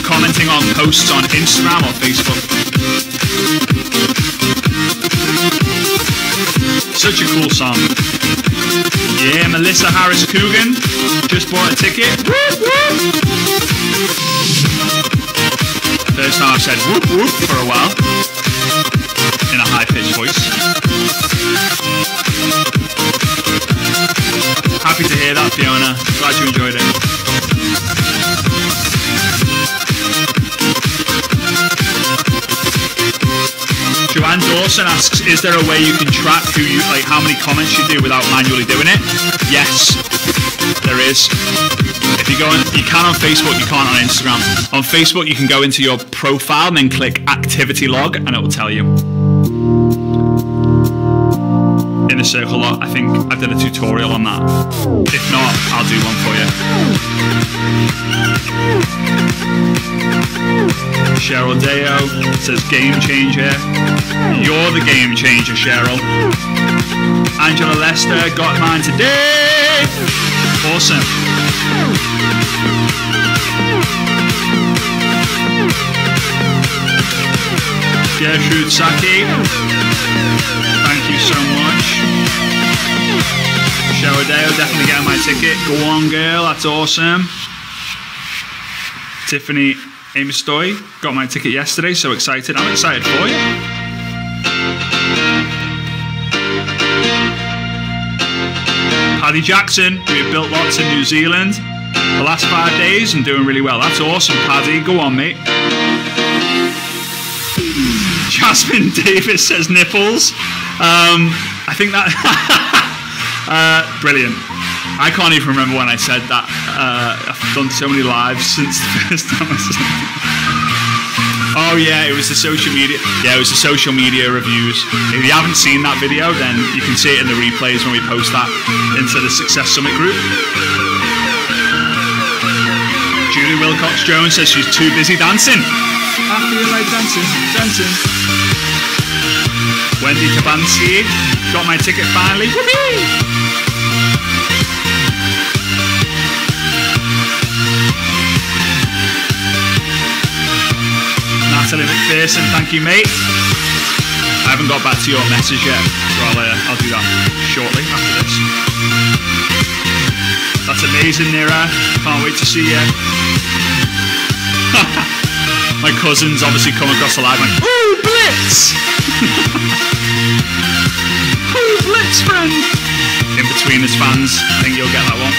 Commenting on posts on Instagram or Facebook. Such a cool song. Yeah, Melissa Harris Coogan just bought a ticket. Whoop, whoop. First time I've said whoop whoop for a while in a high-pitched voice. Happy to hear that, Fiona. Glad you enjoyed it. Joanne Dawson asks, is there a way you can track who you, like how many comments you do without manually doing it? Yes, there is. If you go on, you can on Facebook, you can't on Instagram. On Facebook, you can go into your profile and then click activity log and it will tell you. In the circle lot, I think I did a tutorial on that. If not, I'll do one for you. Cheryl Deo says game changer. You're the game changer, Cheryl. Angela Lester got mine today. Awesome. Gertrude Saki, thank you so much. Showadeo, definitely getting my ticket. Go on, girl, that's awesome. Tiffany Amestoy, got my ticket yesterday, so excited. I'm excited for you. Paddy Jackson, we've built lots in New Zealand the last 5 days and doing really well. That's awesome, Paddy. Go on, mate. Jasmine Davis says nipples. I think that... brilliant. I can't even remember when I said that. I've done so many lives since the first time I said it. Oh yeah, it was the social media. Yeah, it was the social media reviews. If you haven't seen that video, then you can see it in the replays when we post that into the Success Summit group. Julie Wilcox-Jones says she's too busy dancing. I feel like dancing, dancing. Wendy Tabansi, got my ticket finally. Woohoo! Natalie McPherson, thank you, mate. I haven't got back to your message yet, so I'll do that shortly after this. That's amazing, Nira. Can't wait to see you. My cousin's obviously come across the live and ooh, Blitz! Ooh, Blitz, friend! In between his fans, I think you'll get that one.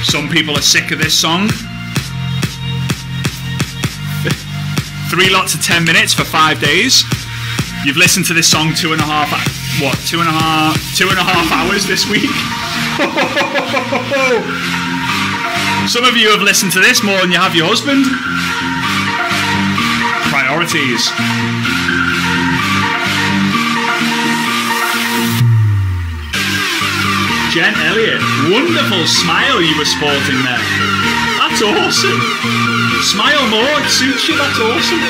Some people are sick of this song. 3 lots of 10 minutes for 5 days. You've listened to this song 2.5 hours this week. Some of you have listened to this more than you have your husband. Priorities. Jen Elliott, wonderful smile you were sporting there. That's awesome. Smile more, it suits you, that's awesome.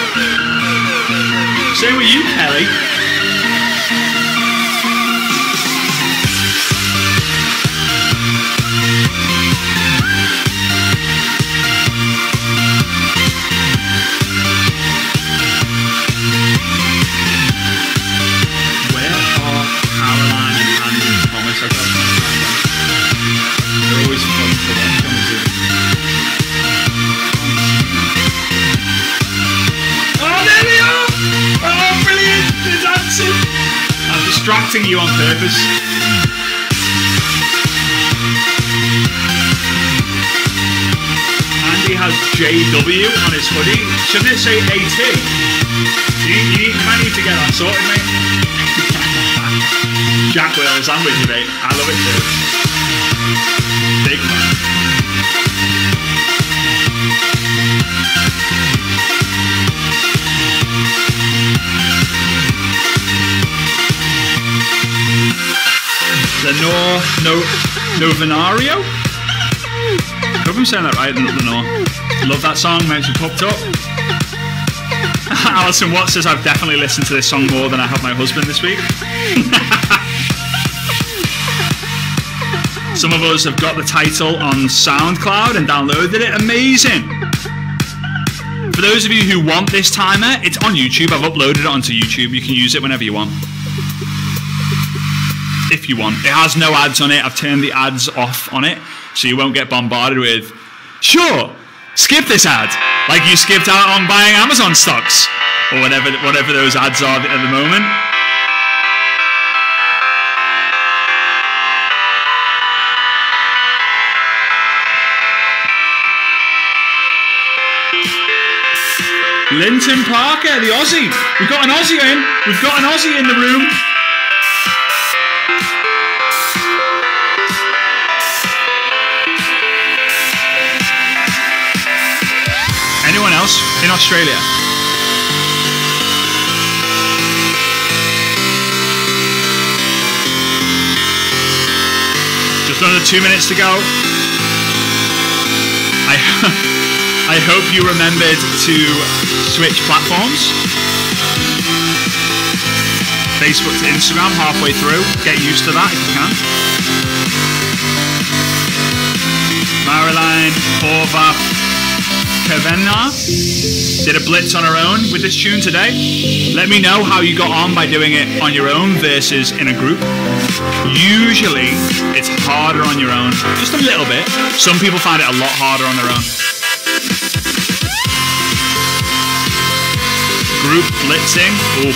Same with you, Kelly. Where are Caroline and Andy Thomas? They're always fun to watch on Zoom. Oh, there they are! Oh, brilliant! They're dancing! I'm distracting you on purpose. Andy has JW on his hoodie. Shouldn't it say AT? You might need to get that sorted, mate. Jack Wills, I'm with you, mate. I love it too. Big fan. Novenario? I hope I'm saying that right, Lenore. Love that song, makes me pumped up. Alison Watts says I've definitely listened to this song more than I have my husband this week. Some of us have got the title on SoundCloud and downloaded it. Amazing! For those of you who want this timer, it's on YouTube. I've uploaded it onto YouTube. You can use it whenever you want. If you want. It has no ads on it. I've turned the ads off on it, so you won't get bombarded with, sure, skip this ad, like you skipped out on buying Amazon stocks, or whatever those ads are at the moment. Linton Parker, the Aussie. We've got an Aussie in. We've got an Aussie in the room. Anyone else in Australia? Just under 2 minutes to go. I hope you remembered to switch platforms. Facebook to Instagram halfway through. Get used to that if you can. Marilyn Horvath Kavanagh did a blitz on her own with this tune today. Let me know how you got on by doing it on your own versus in a group. Usually it's harder on your own, just a little bit. Some people find it a lot harder on their own. Group blitzing. Ooh.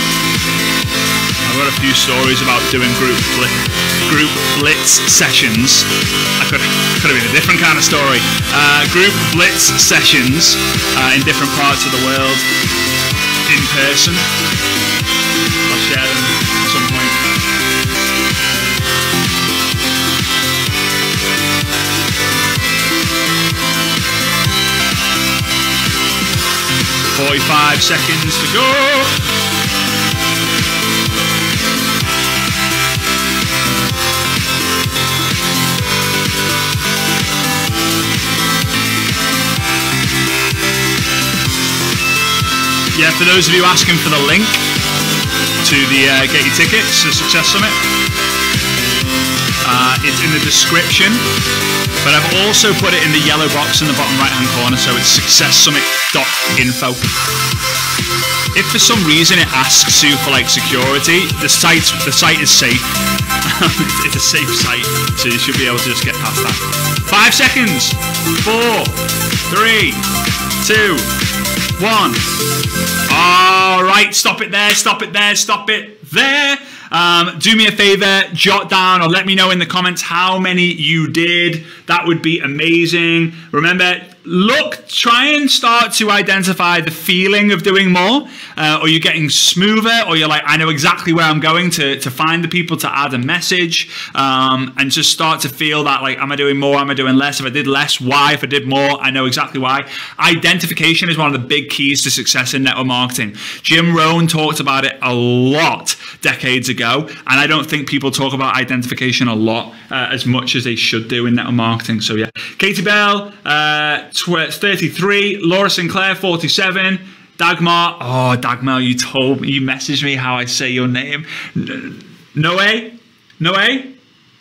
I've got a few stories about doing group blitz sessions. Could have been a different kind of story. Group blitz sessions in different parts of the world in person. I'll share them at some point. "45 seconds to go." Yeah, for those of you asking for the link to the Get Your Tickets to Success Summit, it's in the description, but I've also put it in the yellow box in the bottom right hand corner, so it's successsummit.info. If for some reason it asks you for like security, the site is safe. It's a safe site, so you should be able to just get past that. 5 seconds. 4, 3, 2, 1. All right, stop it there, stop it there, stop it there. Do me a favor, jot down or let me know in the comments how many you did. That would be amazing. Remember, try and start to identify the feeling of doing more, or you're getting smoother, or you're like, I know exactly where I'm going to find the people to add a message, and just start to feel that, like, am I doing more, am I doing less? If I did less, why? If I did more, I know exactly why. Identification is one of the big keys to success in network marketing. Jim Rohn talked about it a lot decades ago, and I don't think people talk about identification a lot as much as they should do in network marketing. So yeah, Katie Bell, 33, Laura Sinclair, 47, Dagmar, oh Dagmar, you messaged me how I say your name. Noe?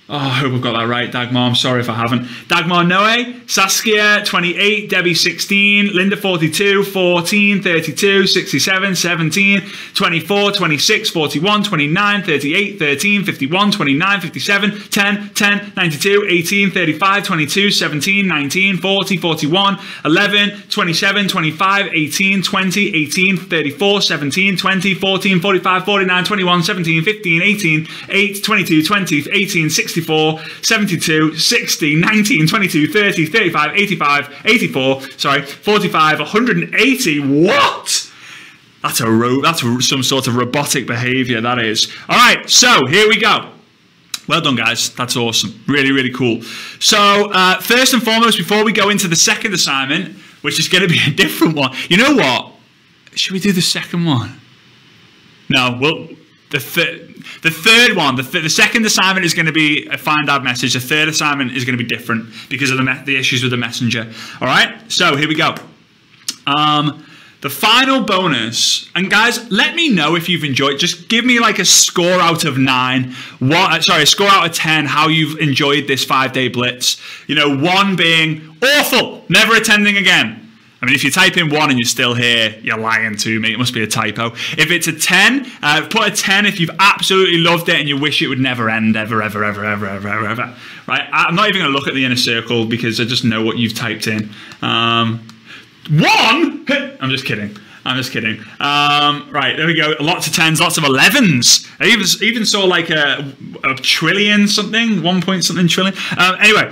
Oh, I hope I've got that right, Dagmar. I'm sorry if I haven't. Dagmar Noe, Saskia, 28, Debbie, 16, Linda, 42, 14, 32, 67, 17, 24, 26, 41, 29, 38, 13, 51, 29, 57, 10, 10, 92, 18, 35, 22, 17, 19, 40, 41, 11, 27, 25, 18, 20, 18, 34, 17, 20, 14, 45, 49, 21, 17, 15, 18, 8, 22, 20, 18, 64, 72, 60, 19, 22, 30, 35, 85, 84, sorry, 45, 180. What? That's some sort of robotic behavior, that is. All right, so here we go. Well done, guys. That's awesome. Really, really cool. So first and foremost, before we go into the second assignment, which is going to be a different one, you know what? Should we do the second one? No, well, the third one, the second assignment is going to be a find out message. The third assignment is going to be different because of the issues with the messenger. All right, so here we go. The final bonus, and guys, let me know if you've enjoyed. Just give me like a score out of 9. A score out of 10. How you've enjoyed this 5-day blitz. You know, 1 being awful, never attending again. I mean, if you type in 1 and you're still here, you're lying to me. It must be a typo. If it's a 10, put a 10 if you've absolutely loved it and you wish it would never end, ever, ever, ever, ever, ever, ever, ever. Right? I'm not even going to look at the inner circle because I just know what you've typed in. 1? I'm just kidding. Right, there we go. Lots of 10s, lots of 11s. I even saw like a trillion something, 1 point something trillion. Anyway,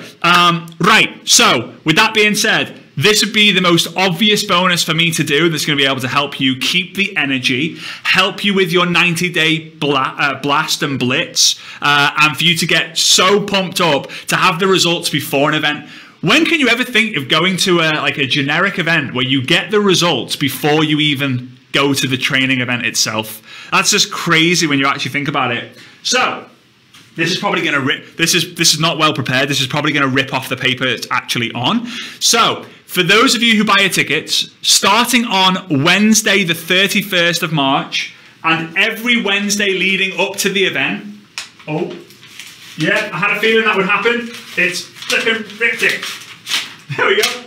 right. So with that being said, this would be the most obvious bonus for me to do that's going to be able to help you keep the energy, help you with your 90-day blast and blitz, and for you to get so pumped up to have the results before an event. When can you ever think of going to like a generic event where you get the results before you even go to the training event itself? That's just crazy when you actually think about it. So this is probably going to rip. This is not well prepared. This is probably going to rip off the paper it's actually on. So for those of you who buy your tickets, starting on Wednesday, the 31st of March, and every Wednesday leading up to the event. Oh, yeah, I had a feeling that would happen. It's flipping ripped it. There we go.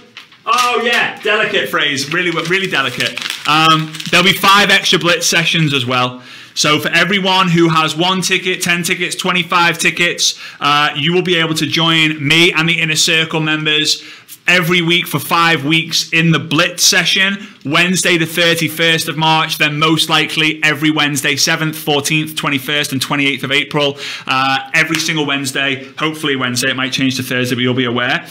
Oh yeah, delicate phrase, really, really delicate. There'll be 5 extra Blitz sessions as well. So for everyone who has 1 ticket, 10 tickets, 25 tickets, you will be able to join me and the Inner Circle members every week for 5 weeks in the Blitz session, Wednesday the 31st of March, then most likely every Wednesday, 7th, 14th, 21st, and 28th of April. Every single Wednesday, hopefully Wednesday, it might change to Thursday, but you'll be aware,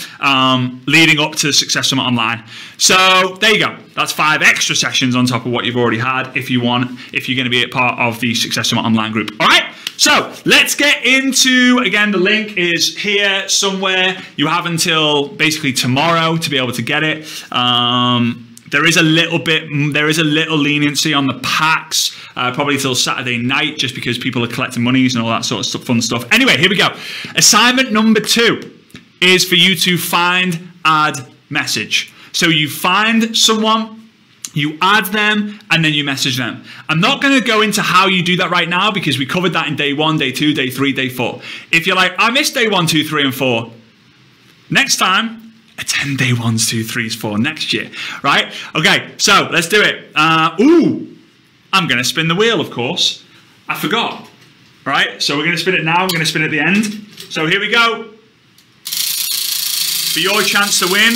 leading up to Success Summit Online. So there you go. That's 5 extra sessions on top of what you've already had if you're going to be a part of the Success Summit Online group. All right? So let's get into, again, the link is here somewhere. You have until basically tomorrow to be able to get it. There is a little leniency on the packs, probably till Saturday night, just because people are collecting monies and all that sort of fun stuff. Anyway, here we go. Assignment number 2 is for you to find, add, message. So you find someone, you add them, and then you message them. I'm not going to go into how you do that right now because we covered that in day 1, day 2, day 3, day 4. If you're like, I missed day 1, 2, 3, and 4, next time, attend day 1, 2, 3, 4 next year, right? Okay, so let's do it. I'm going to spin the wheel, of course. I forgot, all right? So we're going to spin it now. We're going to spin at the end. So here we go. For your chance to win,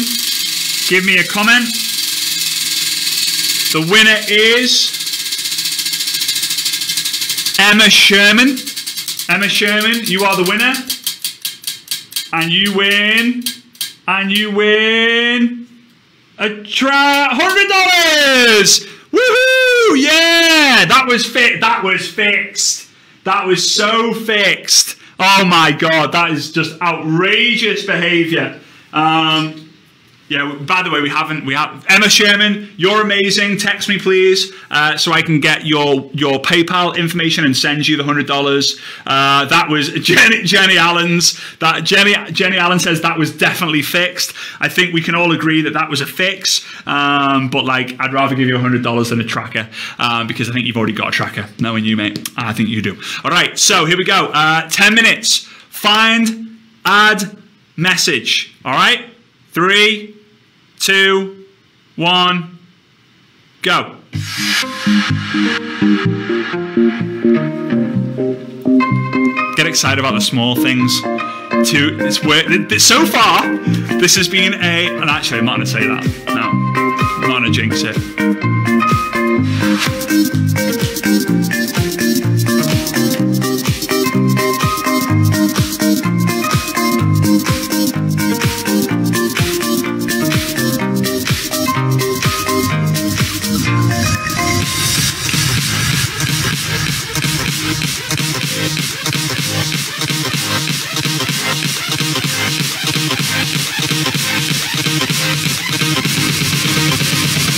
give me a comment. The winner is Emma Sherman. Emma Sherman, you are the winner. And you win $100. Woohoo! Yeah, that was fixed. That was so fixed. Oh my God, that is just outrageous behavior. Yeah, by the way, we have Emma Sherman, you're amazing. Text me, please, so I can get your PayPal information and send you the $100. That was Jenny Allen's. Jenny Allen says that was definitely fixed. I think we can all agree that was a fix. But like, I'd rather give you $100 than a tracker because I think you've already got a tracker. Knowing you, mate, I think you do. All right, so here we go. 10 minutes. Find, add, message. All right, 3, 2, 1, go. Get excited about the small things. So far, this has been and actually, I'm not going to say that. No, I'm not going to jinx it.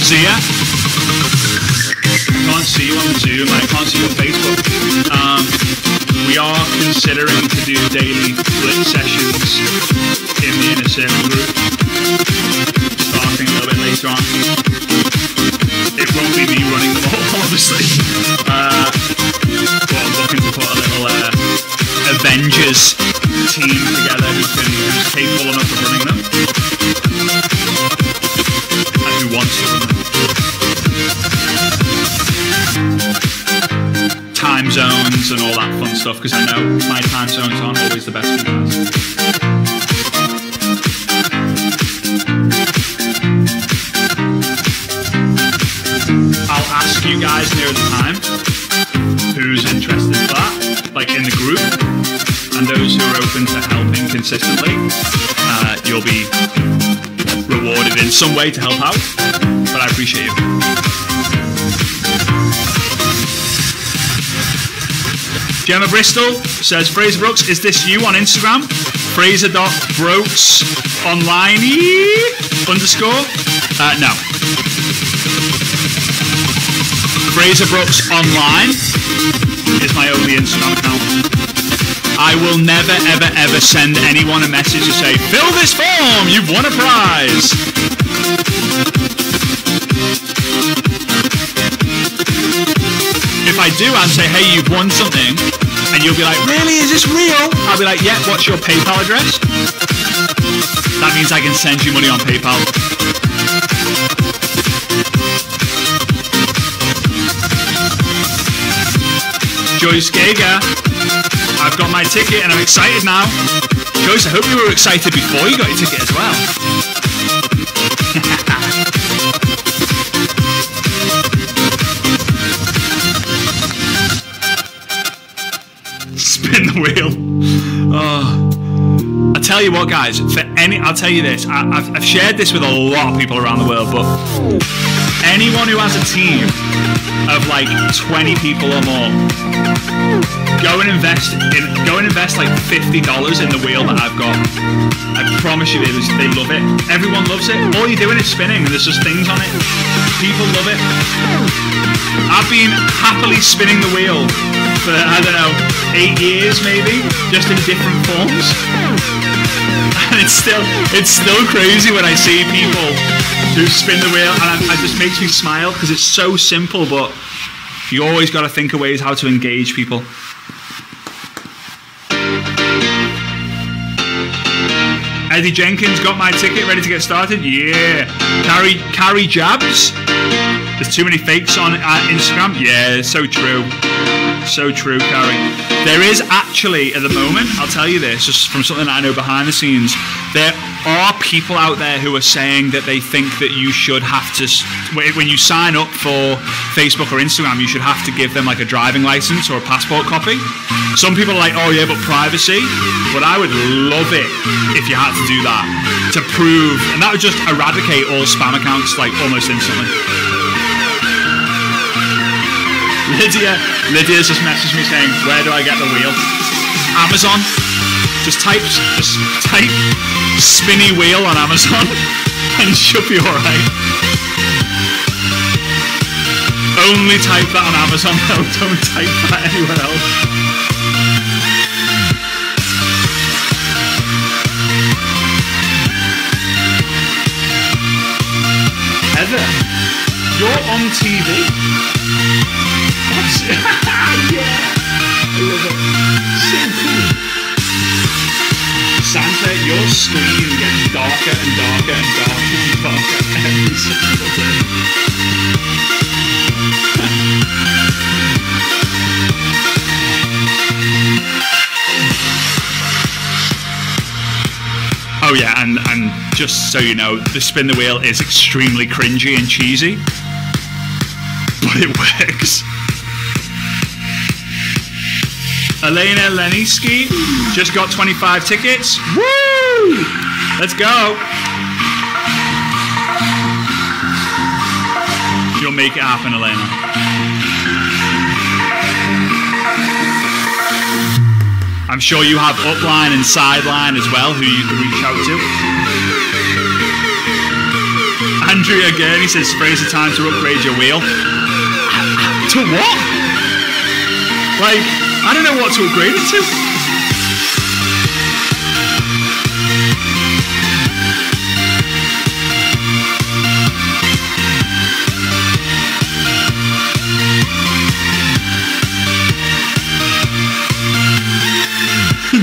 See ya. Can't see you on Zoom. I can't see you on Facebook. We are considering to do daily Blitz sessions in the Inner Circle group, starting a little bit later on. It won't be me running them all, obviously. But I'm looking to put a little Avengers team together who's capable enough of running them. And who wants to run them. Time zones and all that fun stuff, because I know my time zones aren't always the best for you guys. I'll ask you guys near the time who's interested in that, like in the group, and those who are open to helping consistently, you'll be rewarded in some way to help out, but I appreciate you. Gemma Bristol says, Fraser Brooks, is this you on Instagram? Fraser.Brooks online _ no. Fraser Brooks online is my only Instagram account. I will never, ever, ever send anyone a message to say, fill this form, you've won a prize. If I do, I'd say, hey, you've won something, and you'll be like, really, is this real? I'll be like, yeah, what's your PayPal address? That means I can send you money on PayPal. Joyce Gager, I've got my ticket and I'm excited now. Joyce, I hope you were excited before you got your ticket as well. Spin the wheel. Oh. I tell you what, guys. I'll tell you this. I've shared this with a lot of people around the world, but anyone who has a team of like 20 people or more, go and invest like $50 in the wheel that I've got. I promise you, they love it. Everyone loves it. All you're doing is spinning, and there's just things on it. People love it. I've been happily spinning the wheel for, I don't know, 8 years maybe, just in different forms. And it's still crazy when I see people who spin the wheel, and it just makes me smile because it's so simple, but you always got to think of ways how to engage people. Eddie Jenkins got my ticket, ready to get started. Yeah. Carrie Jabs. There's too many fakes on Instagram. Yeah, so true. So true, Carrie. There is actually, at the moment, I'll tell you this, just from something that I know behind the scenes, there are people out there who are saying that they think that you should have to, when you sign up for Facebook or Instagram, you should have to give them like a driving license or a passport copy. Some people are like, oh yeah, but privacy. But I would love it if you had to do that to prove, and that would just eradicate all spam accounts like almost instantly. Lydia's just messaged me saying, where do I get the wheel? Amazon. Just type spinny wheel on Amazon and it should be alright. Only type that on Amazon though, don't type that anywhere else. Heather, you're on TV? Yeah, I love it. So cool. Santa, your screen gets darker and darker and darker and darker every single day. Oh yeah, and just so you know, the spin the wheel is extremely cringy and cheesy, but it works. Elena Leniski just got 25 tickets. Woo! Let's go. You'll make it happen, Elena. I'm sure you have upline and sideline as well who you can reach out to. Andrea Gurney says, "Spray's the time to upgrade your wheel." To what? Like, I don't know what to upgrade it to.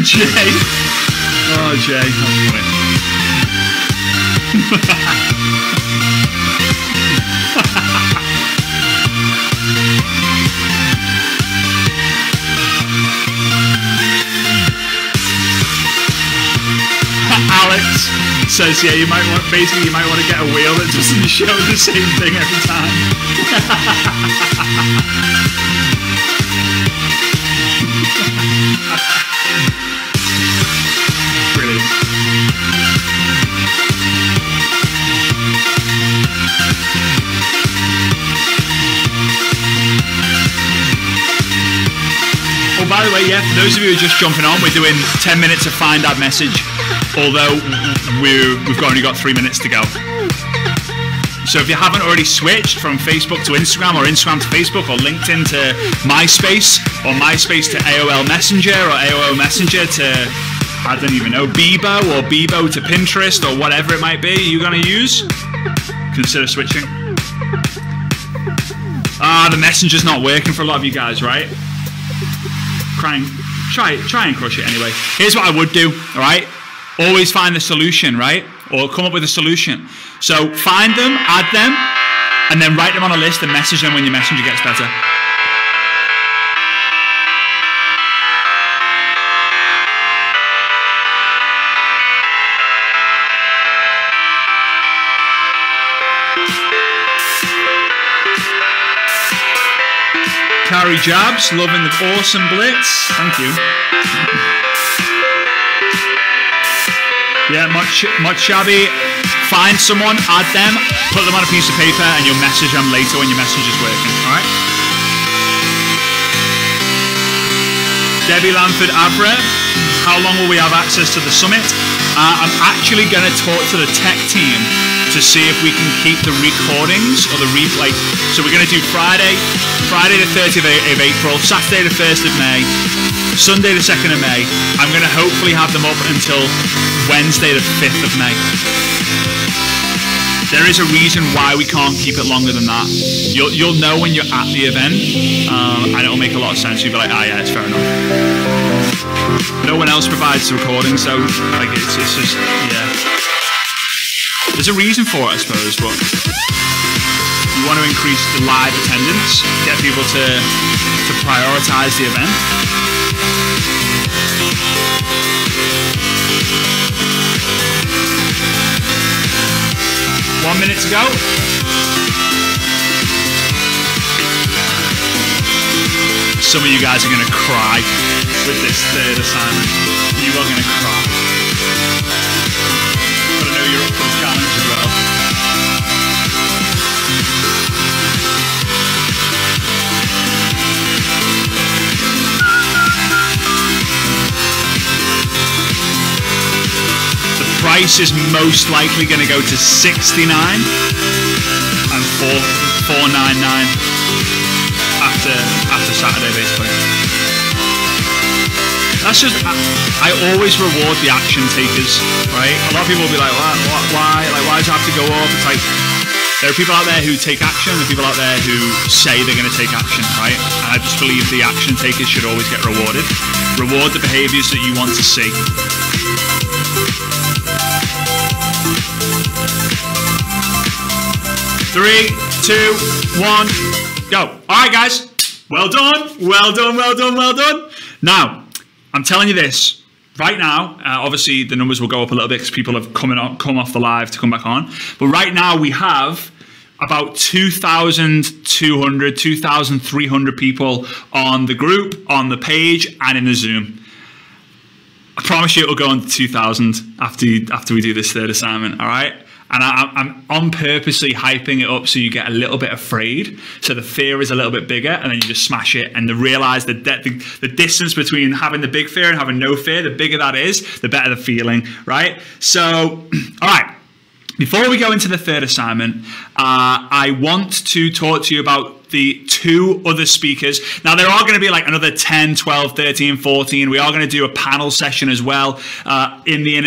Jay. Oh, Jay, that's funny. Alex says, yeah, you might want to get a wheel that doesn't show the same thing every time. Brilliant. Oh, by the way, yeah, for those of you who are just jumping on, we're doing 10 minutes of Find Ad Message, although we've only got 3 minutes to go. So if you haven't already switched from Facebook to Instagram, or Instagram to Facebook, or LinkedIn to MySpace, or MySpace to AOL Messenger, or AOL Messenger to, I don't even know, Bebo, or Bebo to Pinterest, or whatever it might be you're going to use, consider switching. The Messenger's not working for a lot of you guys, right? Try and crush it anyway. Here's what I would do, all right? always find the solution, right? Or come up with a solution. So find them, add them, and then write them on a list and message them when your messenger gets better. Carrie Jabs, loving the awesome Blitz. Thank you. Yeah, much shabby. Find someone, add them, put them on a piece of paper, and you'll message them later when your messenger's working. All right. Debbie Lanford Abra, how long will we have access to the summit? I'm actually going to talk to the tech team to see if we can keep the recordings or the replay. So we're going to do Friday the 30th of April, Saturday the 1st of May, Sunday the 2nd of May. I'm going to hopefully have them up until Wednesday the 5th of May. There is a reason why we can't keep it longer than that. You'll know when you're at the event, and it'll make a lot of sense. You'll be like, ah, yeah, it's fair enough. No one else provides the recording, so like it's just, yeah. There's a reason for it, I suppose, but you want to increase the live attendance, get people to prioritize the event. One minute to go. Some of you guys are going to cry with this third assignment. You are going to cry. But I know you're up for the challenge as well. The price is most likely going to go to $69 and $499 after Saturday, basically. That's just, I always reward the action takers, right? A lot of people will be like, why? Like, why does it have to go up? It's like, there are people out there who take action, there are people out there who say they're going to take action, right? And I just believe the action takers should always get rewarded. Reward the behaviors that you want to see. Three, two, one, go. All right, guys. Well done. Well done, well done, well done. Now, I'm telling you this right now. Obviously, the numbers will go up a little bit because people have come off the live to come back on. But right now, we have about 2,200, 2,300 people on the group, on the page, and in the Zoom. I promise you it will go on to 2,000 after we do this third assignment, all right? And I'm on purposely hyping it up so you get a little bit afraid. So the fear is a little bit bigger, and then you just smash it. And to realize that the distance between having the big fear and having no fear, the bigger that is, the better the feeling, right? So, all right. Before we go into the third assignment, I want to talk to you about the two other speakers. Now, there are going to be like another 10, 12, 13, 14. We are going to do a panel session as well in the in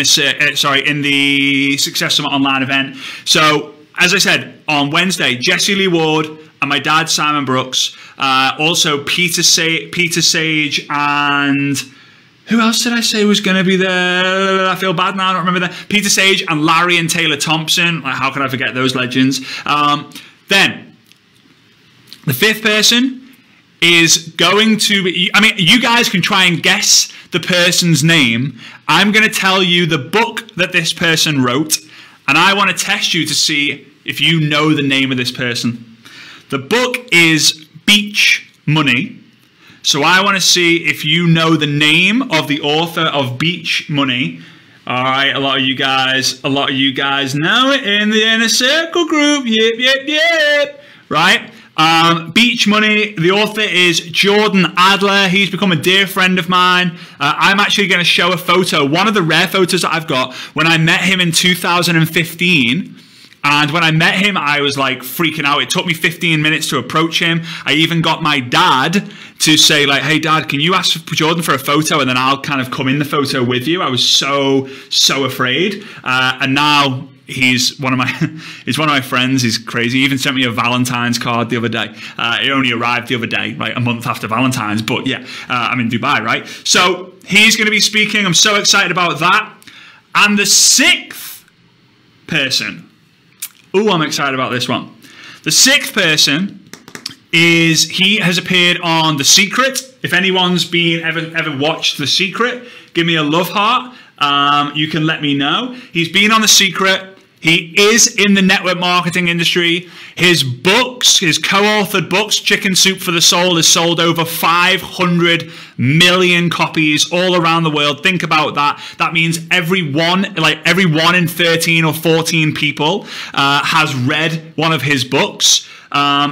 the Success Summit online event. So, as I said, on Wednesday, Jesse Lee Ward and my dad, Simon Brooks. Also, Peter Sage and... who else did I say was going to be there? I feel bad now, I don't remember that. Peter Sage and Larry and Taylor Thompson. Like, how could I forget those legends? Then, the fifth person is going to be... I mean, you guys can try and guess the person's name. I'm going to tell you the book that this person wrote, and I want to test you to see if you know the name of this person. The book is Beach Money. So I want to see if you know the name of the author of Beach Money. All right, a lot of you guys know it in the Inner Circle group. Yep. Right? Beach Money, the author is Jordan Adler. He's become a dear friend of mine. I'm actually going to show a photo, one of the rare photos that I've got when I met him in 2015. And when I met him, I was like freaking out. It took me 15 minutes to approach him. I even got my dad to say like, hey dad, can you ask Jordan for a photo and then I'll kind of come in the photo with you. I was so afraid. And now he's one of my friends. He's crazy. He even sent me a Valentine's card the other day. It only arrived the other day, like a month after Valentine's. But yeah, I'm in Dubai, right? So he's going to be speaking. I'm so excited about that. And the sixth person, ooh, I'm excited about this one. The sixth person is, he has appeared on The Secret. If anyone's ever watched The Secret, give me a love heart. You can let me know. He's been on The Secret. He is in the network marketing industry. His books, his co-authored books, Chicken Soup for the Soul, has sold over 500 million copies all around the world. Think about that. That means every one in 13 or 14 people has read one of his books.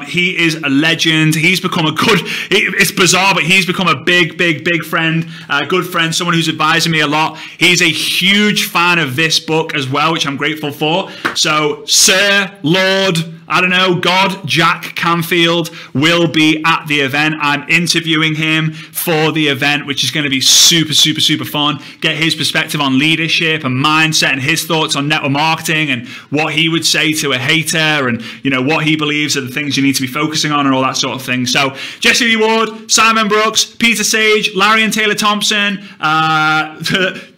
He is a legend. He's become it's bizarre, but he's become a big friend, good friend, someone who's advising me a lot. He's a huge fan of this book as well, which I'm grateful for. So, Sir, Lord, I don't know, God, Jack Canfield will be at the event. I'm interviewing him for the event, which is going to be super fun. Get his perspective on leadership and mindset and his thoughts on network marketing and what he would say to a hater and, you know, what he believes are the things you need to be focusing on and all that sort of thing. So Jesse Lee Ward, Simon Brooks, Peter Sage, Larry and Taylor Thompson,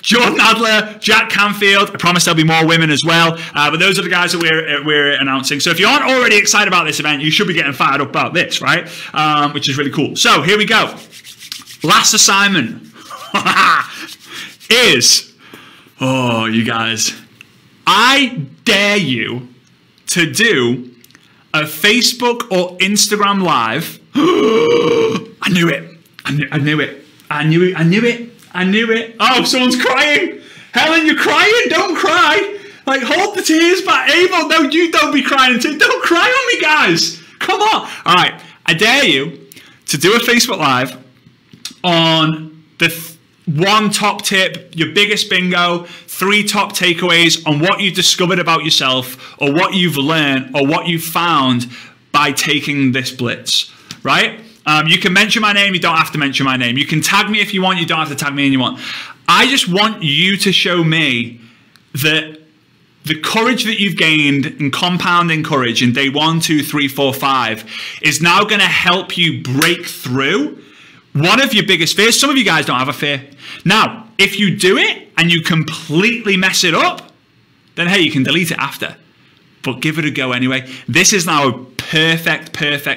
Jordan Adler, Jack Canfield. I promise there'll be more women as well. But those are the guys that we're announcing. So if you aren't already excited about this event, you should be getting fired up about this, right? Which is really cool. So here we go. Last assignment is, oh, you guys, I dare you to do a Facebook or Instagram live. I knew it. I knew it. Oh, someone's crying. Helen, you're crying. Don't cry. Like, hold the tears back. Abel, no, you don't be crying too. Don't cry on me, guys. Come on. All right. I dare you to do a Facebook Live on the one top tip, your biggest bingo, 3 top takeaways on what you've discovered about yourself or what you've learned or what you've found by taking this blitz, right? You can mention my name. You don't have to mention my name. You can tag me if you want. You don't have to tag me if you want. I just want you to show me that the courage that you've gained in compounding courage in day 1, 2, 3, 4, 5 is now going to help you break through one of your biggest fears. Some of you guys don't have a fear. Now, if you do it and you completely mess it up, then hey, you can delete it after. But give it a go anyway. This is now a perfect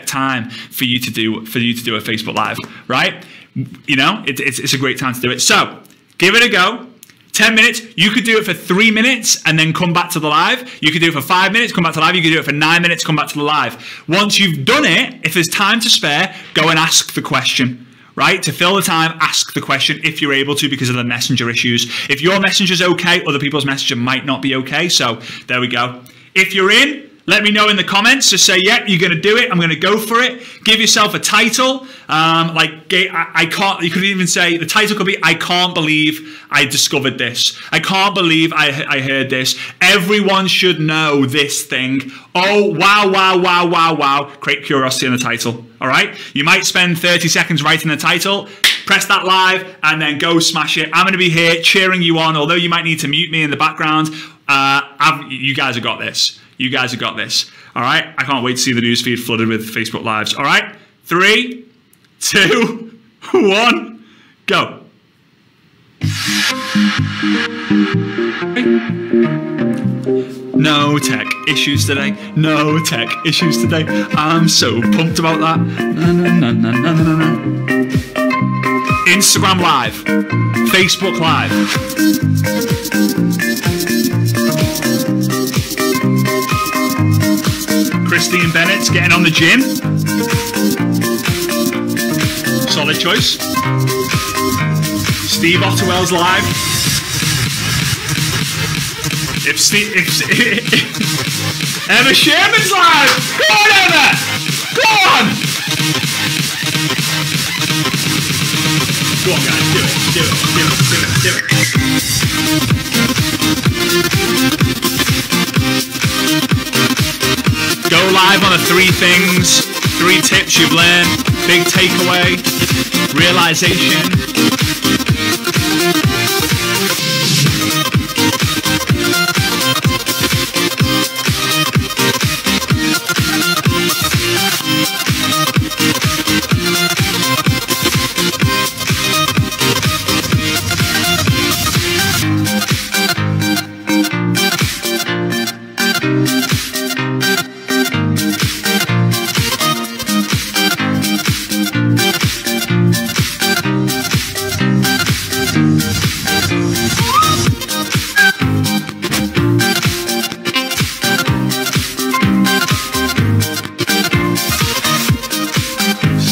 time for you to do a Facebook Live, right? You know, it's a great time to do it. So give it a go. 10 minutes. You could do it for 3 minutes and then come back to the live. You could do it for 5 minutes, come back to the live. You could do it for 9 minutes, come back to the live. Once you've done it, if there's time to spare, go and ask the question. Right? To fill the time, ask the question if you're able to because of the messenger issues. If your messenger's okay, other people's messenger might not be okay. So there we go. If you're in, let me know in the comments. Just say, yeah, you're going to do it. I'm going to go for it. Give yourself a title. I can't, you could even say, the title could be, I can't believe I discovered this. I can't believe I heard this. Everyone should know this thing. Oh, wow. Create curiosity in the title. All right. You might spend 30 seconds writing the title. Press that live and then go smash it. I'm going to be here cheering you on. Although you might need to mute me in the background. You guys have got this. You guys have got this. All right. I can't wait to see the newsfeed flooded with Facebook Lives. All right. 3, 2, 1, go. No tech issues today. No tech issues today. I'm so pumped about that. No. Instagram Live. Facebook Live. Christine Bennett's getting on the gym. Solid choice. Steve Otterwell's live. If Emma Sherman's live. Go on, Emma. Go on. Go on, guys. Do it. Go live on the 3 things, 3 tips you've learned, big takeaway, realization.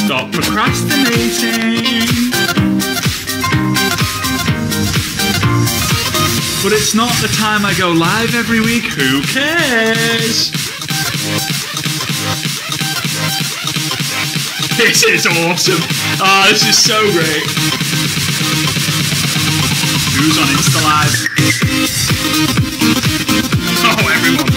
Stop procrastinating. But it's not the time I go live every week. Who cares? This is awesome. Oh, this is so great. Who's on Insta Live? Oh, everyone.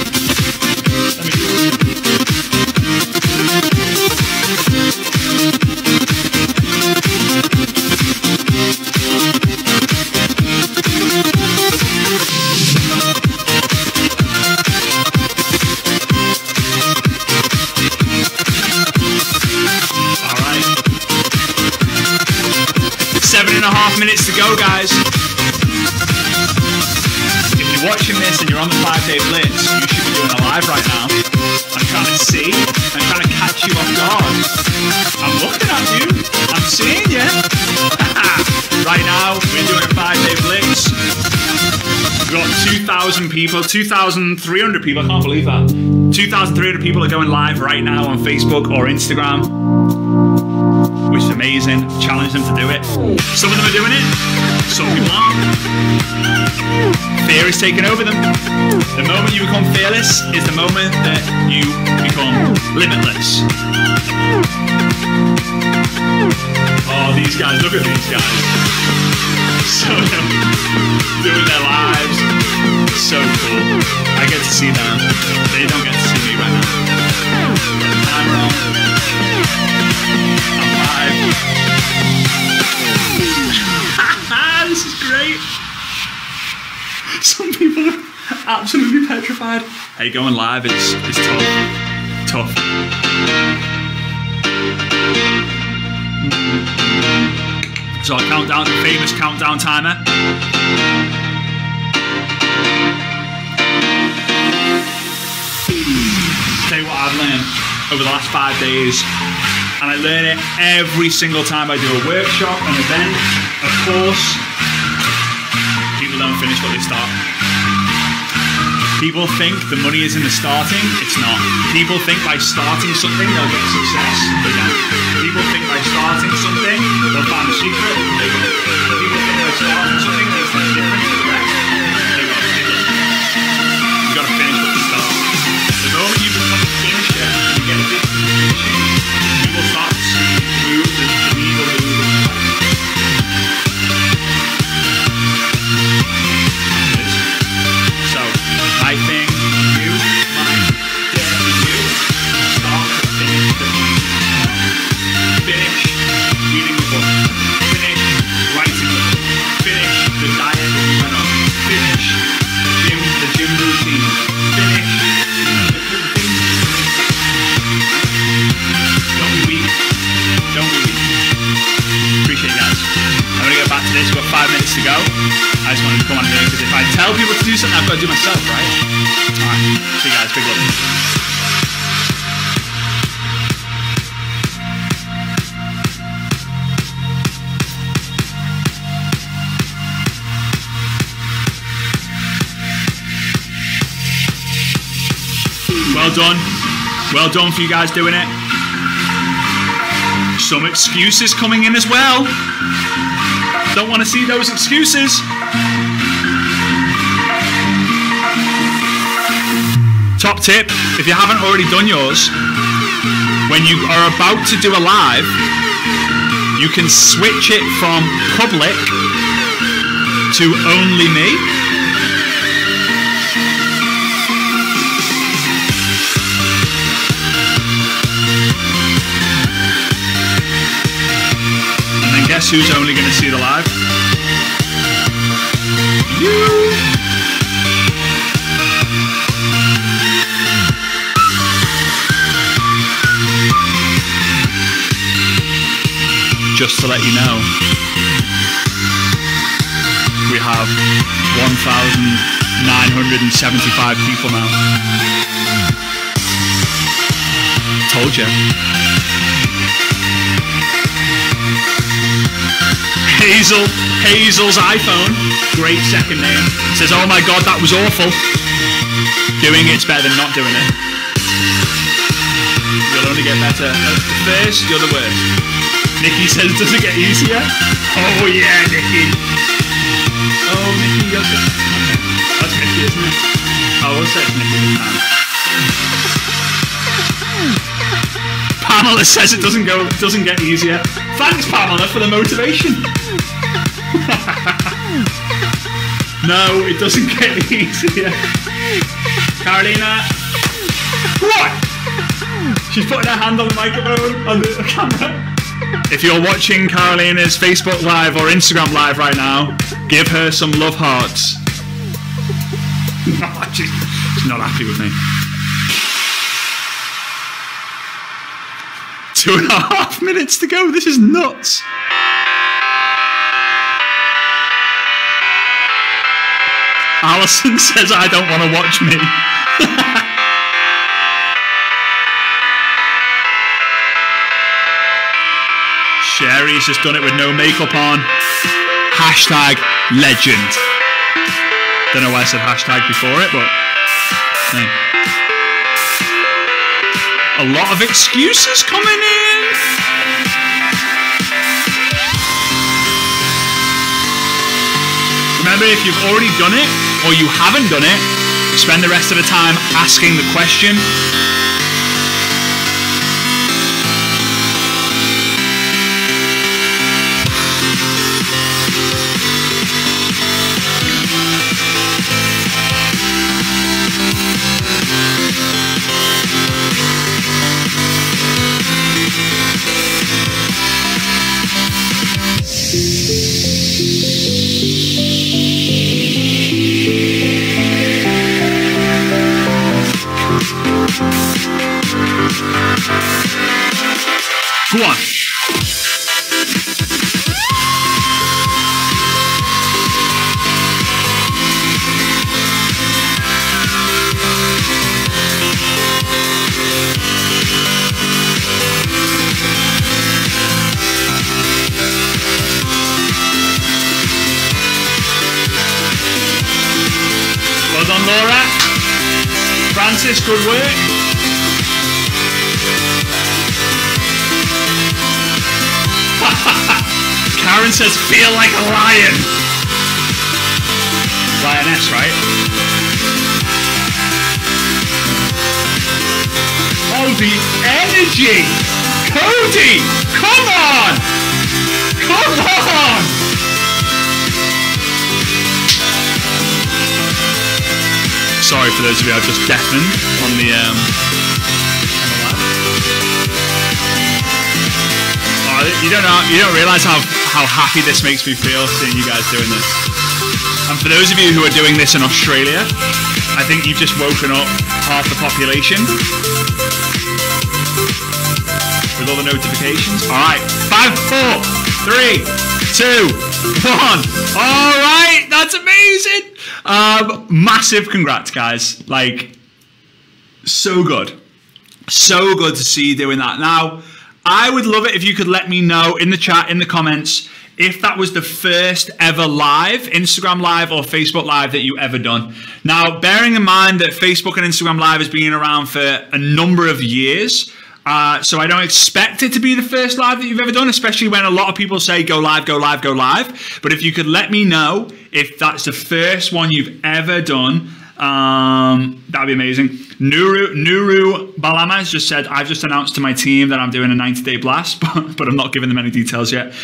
All right. 7.5 minutes to go, guys. If you're watching this and you're on the 5-day Blitz, you should be doing a live right now. I'm trying to see. I'm trying to catch you off guard. I'm looking at you. I'm seeing you. Right now, we're doing a 5-day Blitz. We've got 2,000 people, 2,300 people. I can't believe that. 2,300 people are going live right now on Facebook or Instagram, which is amazing. Challenge them to do it. Some of them are doing it. Some people aren't. Fear is taking over them. The moment you become fearless is the moment that you become limitless. Oh, these guys, look at these guys. So doing their lives. So cool. I get to see them. They don't get to see me right now. Camera. I'm live. This is great. Some people are absolutely petrified. Hey, going live, it's tough. Tough. So I'll count down the famous countdown timer. Tell you what I've learned over the last 5 days, and I learn it every single time I do a workshop, an event, a course. People don't finish what they start. People think the money is in the starting. It's not. People think by starting something they'll get success. They don't. People think by starting something they'll find a secret. They won't. People think by starting something they'll find different to the rest. They won't. You've got to finish what you start. The moment you become a finisher, you get addicted to finishing, you will start to see the needle move. So, I think you might dare you start to finish the things. Finish reading the book. Finish writing the book. Finish the diet that you went on. Finish the gym routine. Finish the things. Don't be weak. Don't be weak. Appreciate it, guys. I'm going to get back to this. We've got 5 minutes to go. I just wanted to come on here because if I tell people to do something, I've got to do myself, right? Alright. See you guys. Big love. Well done. Well done for you guys doing it. Some excuses coming in as well. Don't want to see those excuses. Top tip, if you haven't already done yours, when you are about to do a live, you can switch it from public to only me. Guess who's only going to see the live? You! Just to let you know, we have 1,975 people now. Told you. Hazel's iPhone, great second name, says, oh my god, that was awful. Doing it's better than not doing it. You'll only get better. At first, you're the worst. Nikki says, does it get easier? Oh yeah, Nikki. Oh, Nikki, you're good. Okay. That's Nikki, isn't it? I will say it's Nikki this time. Pamela says it doesn't get easier. Thanks, Pamela, for the motivation. No, it doesn't get easier. Carolina. What? She's putting her hand on the microphone, on the camera. If you're watching Carolina's Facebook Live or Instagram Live right now, give her some love hearts. No, she's not happy with me. 2.5 minutes to go. This is nuts. Alison says, I don't want to watch me. Sherry's just done it with no makeup on. Hashtag legend. Don't know why I said hashtag before it, but hey. A lot of excuses coming in. Remember, if you've already done it or you haven't done it, spend the rest of the time asking the question. Go on. Well done, Laura. Francis, good work. Karen says, feel like a lion. Lioness, right? Oh, the energy! Cody! Come on! Come on! Sorry for those of you I've just deafened on the You don't realise how happy this makes me feel seeing you guys doing this. And for those of you who are doing this in Australia, I think you've just woken up half the population with all the notifications. Alright, 5, 4, 3, 2, 1. Alright, that's amazing. Massive congrats, guys. Like, so good. So good to see you doing that. Now, I would love it if you could let me know in the chat, in the comments, if that was the first ever live, Instagram Live or Facebook Live that you ever done. Now, bearing in mind that Facebook and Instagram Live has been around for a number of years, so I don't expect it to be the first live that you've ever done, especially when a lot of people say go live, go live, go live. But if you could let me know if that's the first one you've ever done, that'd be amazing. Nuru Balama has just said, I've just announced to my team that I'm doing a 90-day blast, but I'm not giving them any details yet.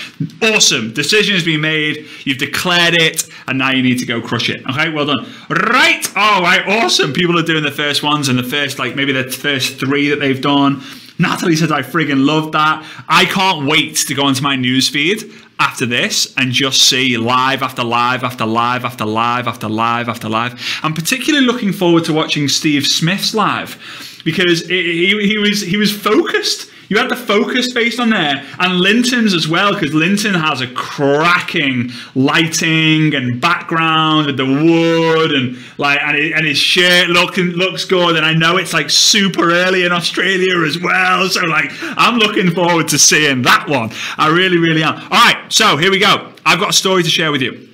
Awesome. Decision has been made. You've declared it, and now you need to go crush it. Okay, well done. Right. All right, awesome. People are doing the first ones and the first, like maybe the first 3 that they've done. Natalie says, I friggin' love that. I can't wait to go onto my news feed after this and just see live after live after live after live after live after live. I'm particularly looking forward to watching Steve Smith's live because he was focused. You had the focus based on there, and Linton's as well, because Linton has a cracking lighting and background and the wood and like and his shirt looks good. And I know it's like super early in Australia as well, so like I'm looking forward to seeing that one. I really, really am. All right, so here we go. I've got a story to share with you,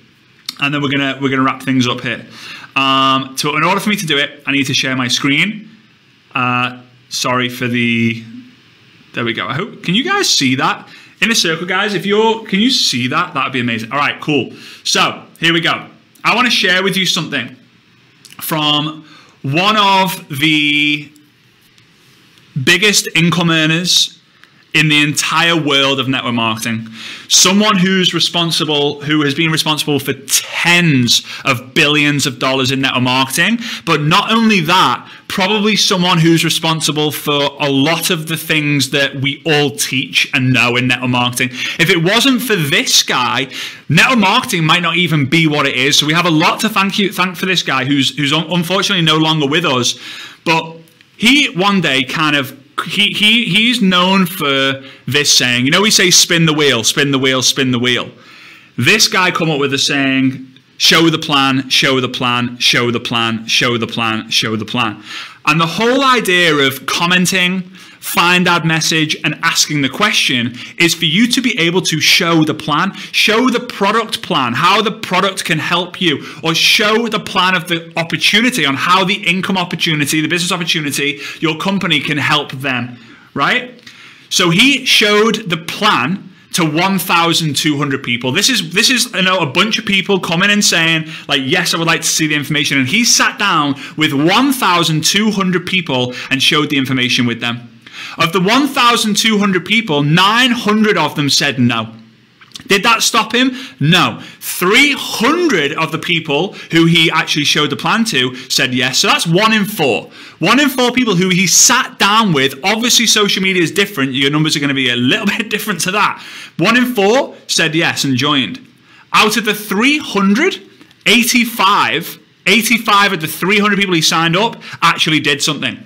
and then we're gonna wrap things up here. So in order for me to do it, I need to share my screen. Sorry for the There we go. I hope, can you guys see that? In a circle, guys, if you're, can you see that? That'd be amazing. All right, cool. So here we go. I want to share with you something from one of the biggest income earners in the entire world of network marketing. Someone who has been responsible for tens of billions of dollars in network marketing, but not only that, probably someone who's responsible for a lot of the things that we all teach and know in network marketing. If it wasn't for this guy, network marketing might not even be what it is. So we have a lot to thank for this guy who's unfortunately no longer with us. But he one day kind of, he's known for this saying, you know, we say spin the wheel, spin the wheel, spin the wheel. This guy come up with a saying, show the plan, show the plan, show the plan, show the plan, show the plan. And the whole idea of commenting, find ad message, and asking the question is for you to be able to show the plan, show the product plan, how the product can help you, or show the plan of the opportunity on how the income opportunity, the business opportunity, your company can help them, right? So he showed the plan to 1,200 people. This is you know, a bunch of people coming and saying, like, yes, I would like to see the information. And he sat down with 1,200 people and showed the information with them. Of the 1,200 people, 900 of them said no. Did that stop him? No. 300 of the people who he actually showed the plan to said yes. So that's 1 in 4. 1 in 4 people who he sat down with. Obviously, social media is different. Your numbers are going to be a little bit different to that. 1 in 4 said yes and joined. Out of the 300, 85 of the 300 people he signed up actually did something.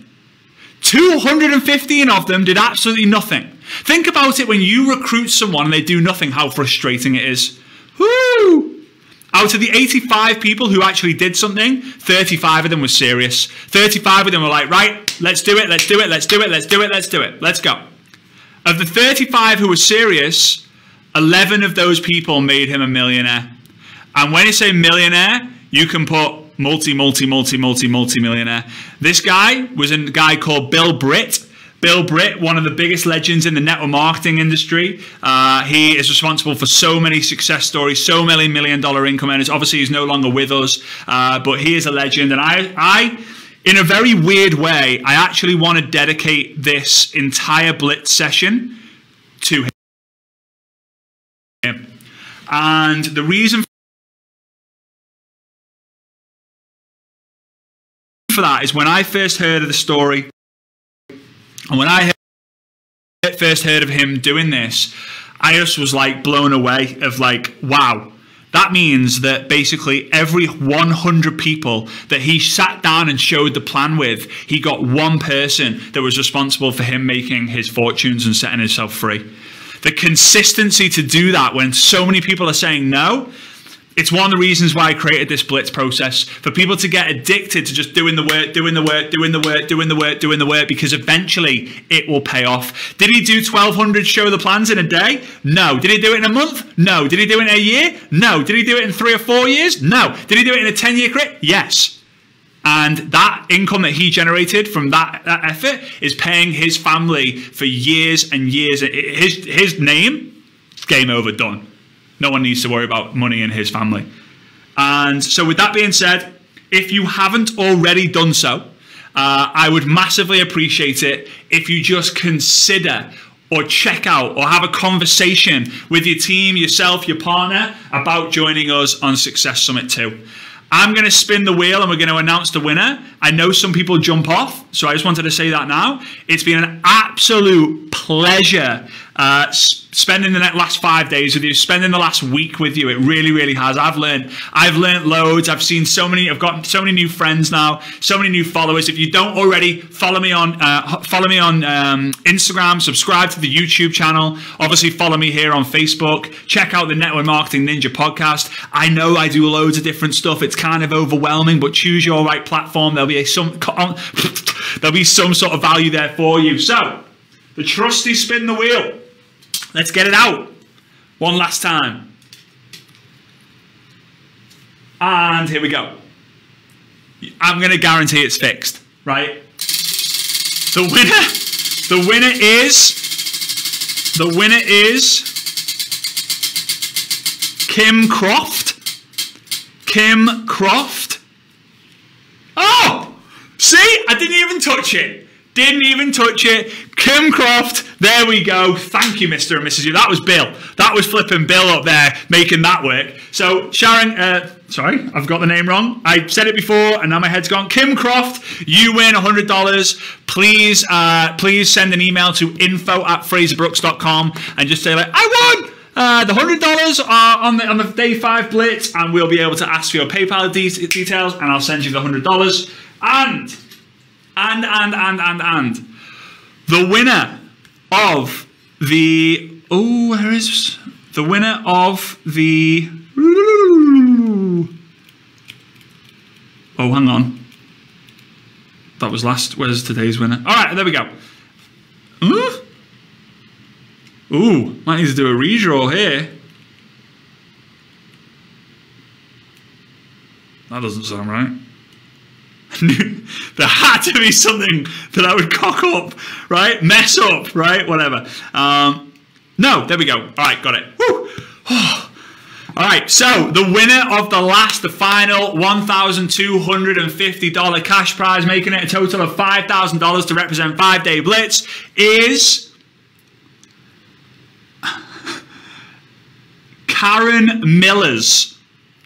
215 of them did absolutely nothing. Think about it when you recruit someone and they do nothing, how frustrating it is. Woo! Out of the 85 people who actually did something, 35 of them were serious. 35 of them were like, right, let's do it, let's do it, let's do it, let's do it, let's do it, let's go. Of the 35 who were serious, 11 of those people made him a millionaire. And when you say millionaire, you can put multi-millionaire. This guy was a guy called Bill Britt. Bill Britt, one of the biggest legends in the network marketing industry. He is responsible for so many success stories, so many million-dollar income earners. Obviously, he's no longer with us, but he is a legend. And I, in a very weird way, I actually want to dedicate this entire Blitz session to him. And the reason for that is when I first heard of the story, and when I first heard of him doing this, I just was like blown away of like, wow, that means that basically every 100 people that he sat down and showed the plan with, he got one person that was responsible for him making his fortunes and setting himself free. The consistency to do that when so many people are saying no, it's one of the reasons why I created this Blitz process, for people to get addicted to just doing the work, doing the work, doing the work, doing the work, doing the work, because eventually it will pay off. Did he do 1,200 show the plans in a day? No. Did he do it in a month? No. Did he do it in a year? No. Did he do it in 3 or 4 years? No. Did he do it in a 10-year career? Yes. And that income that he generated from that effort is paying his family for years and years. His name, game over, done. No one needs to worry about money in his family. And so with that being said, if you haven't already done so, I would massively appreciate it if you just consider or check out or have a conversation with your team, yourself, your partner about joining us on Success Summit 2. I'm going to spin the wheel and we're going to announce the winner. I know some people jump off, so I just wanted to say that now. It's been an absolute pleasure spending the last 5 days with you, spending the last week with you. It really, really has. I've learned loads. I've gotten so many new friends now, so many new followers. If you don't already, follow me on Instagram, subscribe to the YouTube channel. Obviously, follow me here on Facebook. Check out the Network Marketing Ninja podcast. I know I do loads of different stuff. It's kind of overwhelming, but choose your right platform. There'll be some sort of value there for you. So, the trusty spin the wheel. Let's get it out. One last time. And here we go. I'm going to guarantee it's fixed, right? The winner is The winner is Kim Croft. Kim Croft. Oh! See? I didn't even touch it. Didn't even touch it. Kim Croft. There we go. Thank you, Mr. and Mrs. U. That was Bill. That was flipping Bill up there making that work. So, Sharon, sorry, I've got the name wrong. I said it before and now my head's gone. Kim Croft, you win $100. Please send an email to info@fraserbrooks.com and just say, like, I won! The $100 on the day 5 Blitz, and we'll be able to ask for your PayPal details, and I'll send you the $100. And the winner of the where is the winner of the hang on, that was last. Where's today's winner? All right, there we go. Ooh, might need to do a redraw here. That doesn't sound right. There had to be something that I would cock up, right? Mess up, right? Whatever. No, there we go. All right, got it. Woo. All right, so the winner of the final $1,250 cash prize, making it a total of $5,000 to represent 5-Day Blitz, is Karen Millers.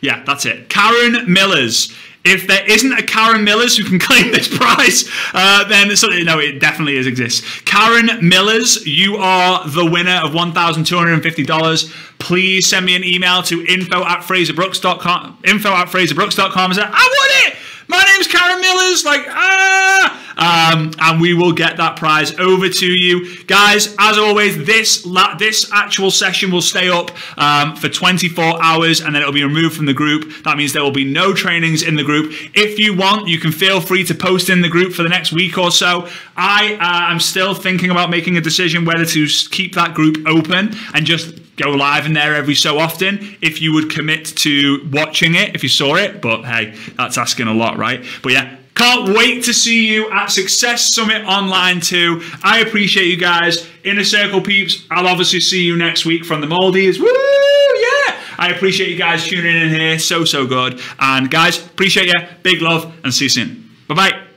Yeah, that's it. Karen Millers. If there isn't a Karen Millers who can claim this prize, then no, it definitely exists. Karen Millers, you are the winner of $1,250. Please send me an email to info@fraserbrooks.com. Info@fraserbrooks.com and say, I won it! My name's Karen Millers, and we will get that prize over to you. Guys, as always, this actual session will stay up for 24 hours, and then it'll be removed from the group. That means there will be no trainings in the group. If you want, you can feel free to post in the group for the next week or so. I am still thinking about making a decision whether to keep that group open and just go live in there every so often, if you would commit to watching it, if you saw it. But hey, that's asking a lot, right? But yeah, can't wait to see you at Success Summit Online 2. I appreciate you guys. Inner Circle peeps, I'll obviously see you next week from the Maldives. Woo! Yeah! I appreciate you guys tuning in here. So good. And guys, appreciate you. Big love, and see you soon. Bye-bye.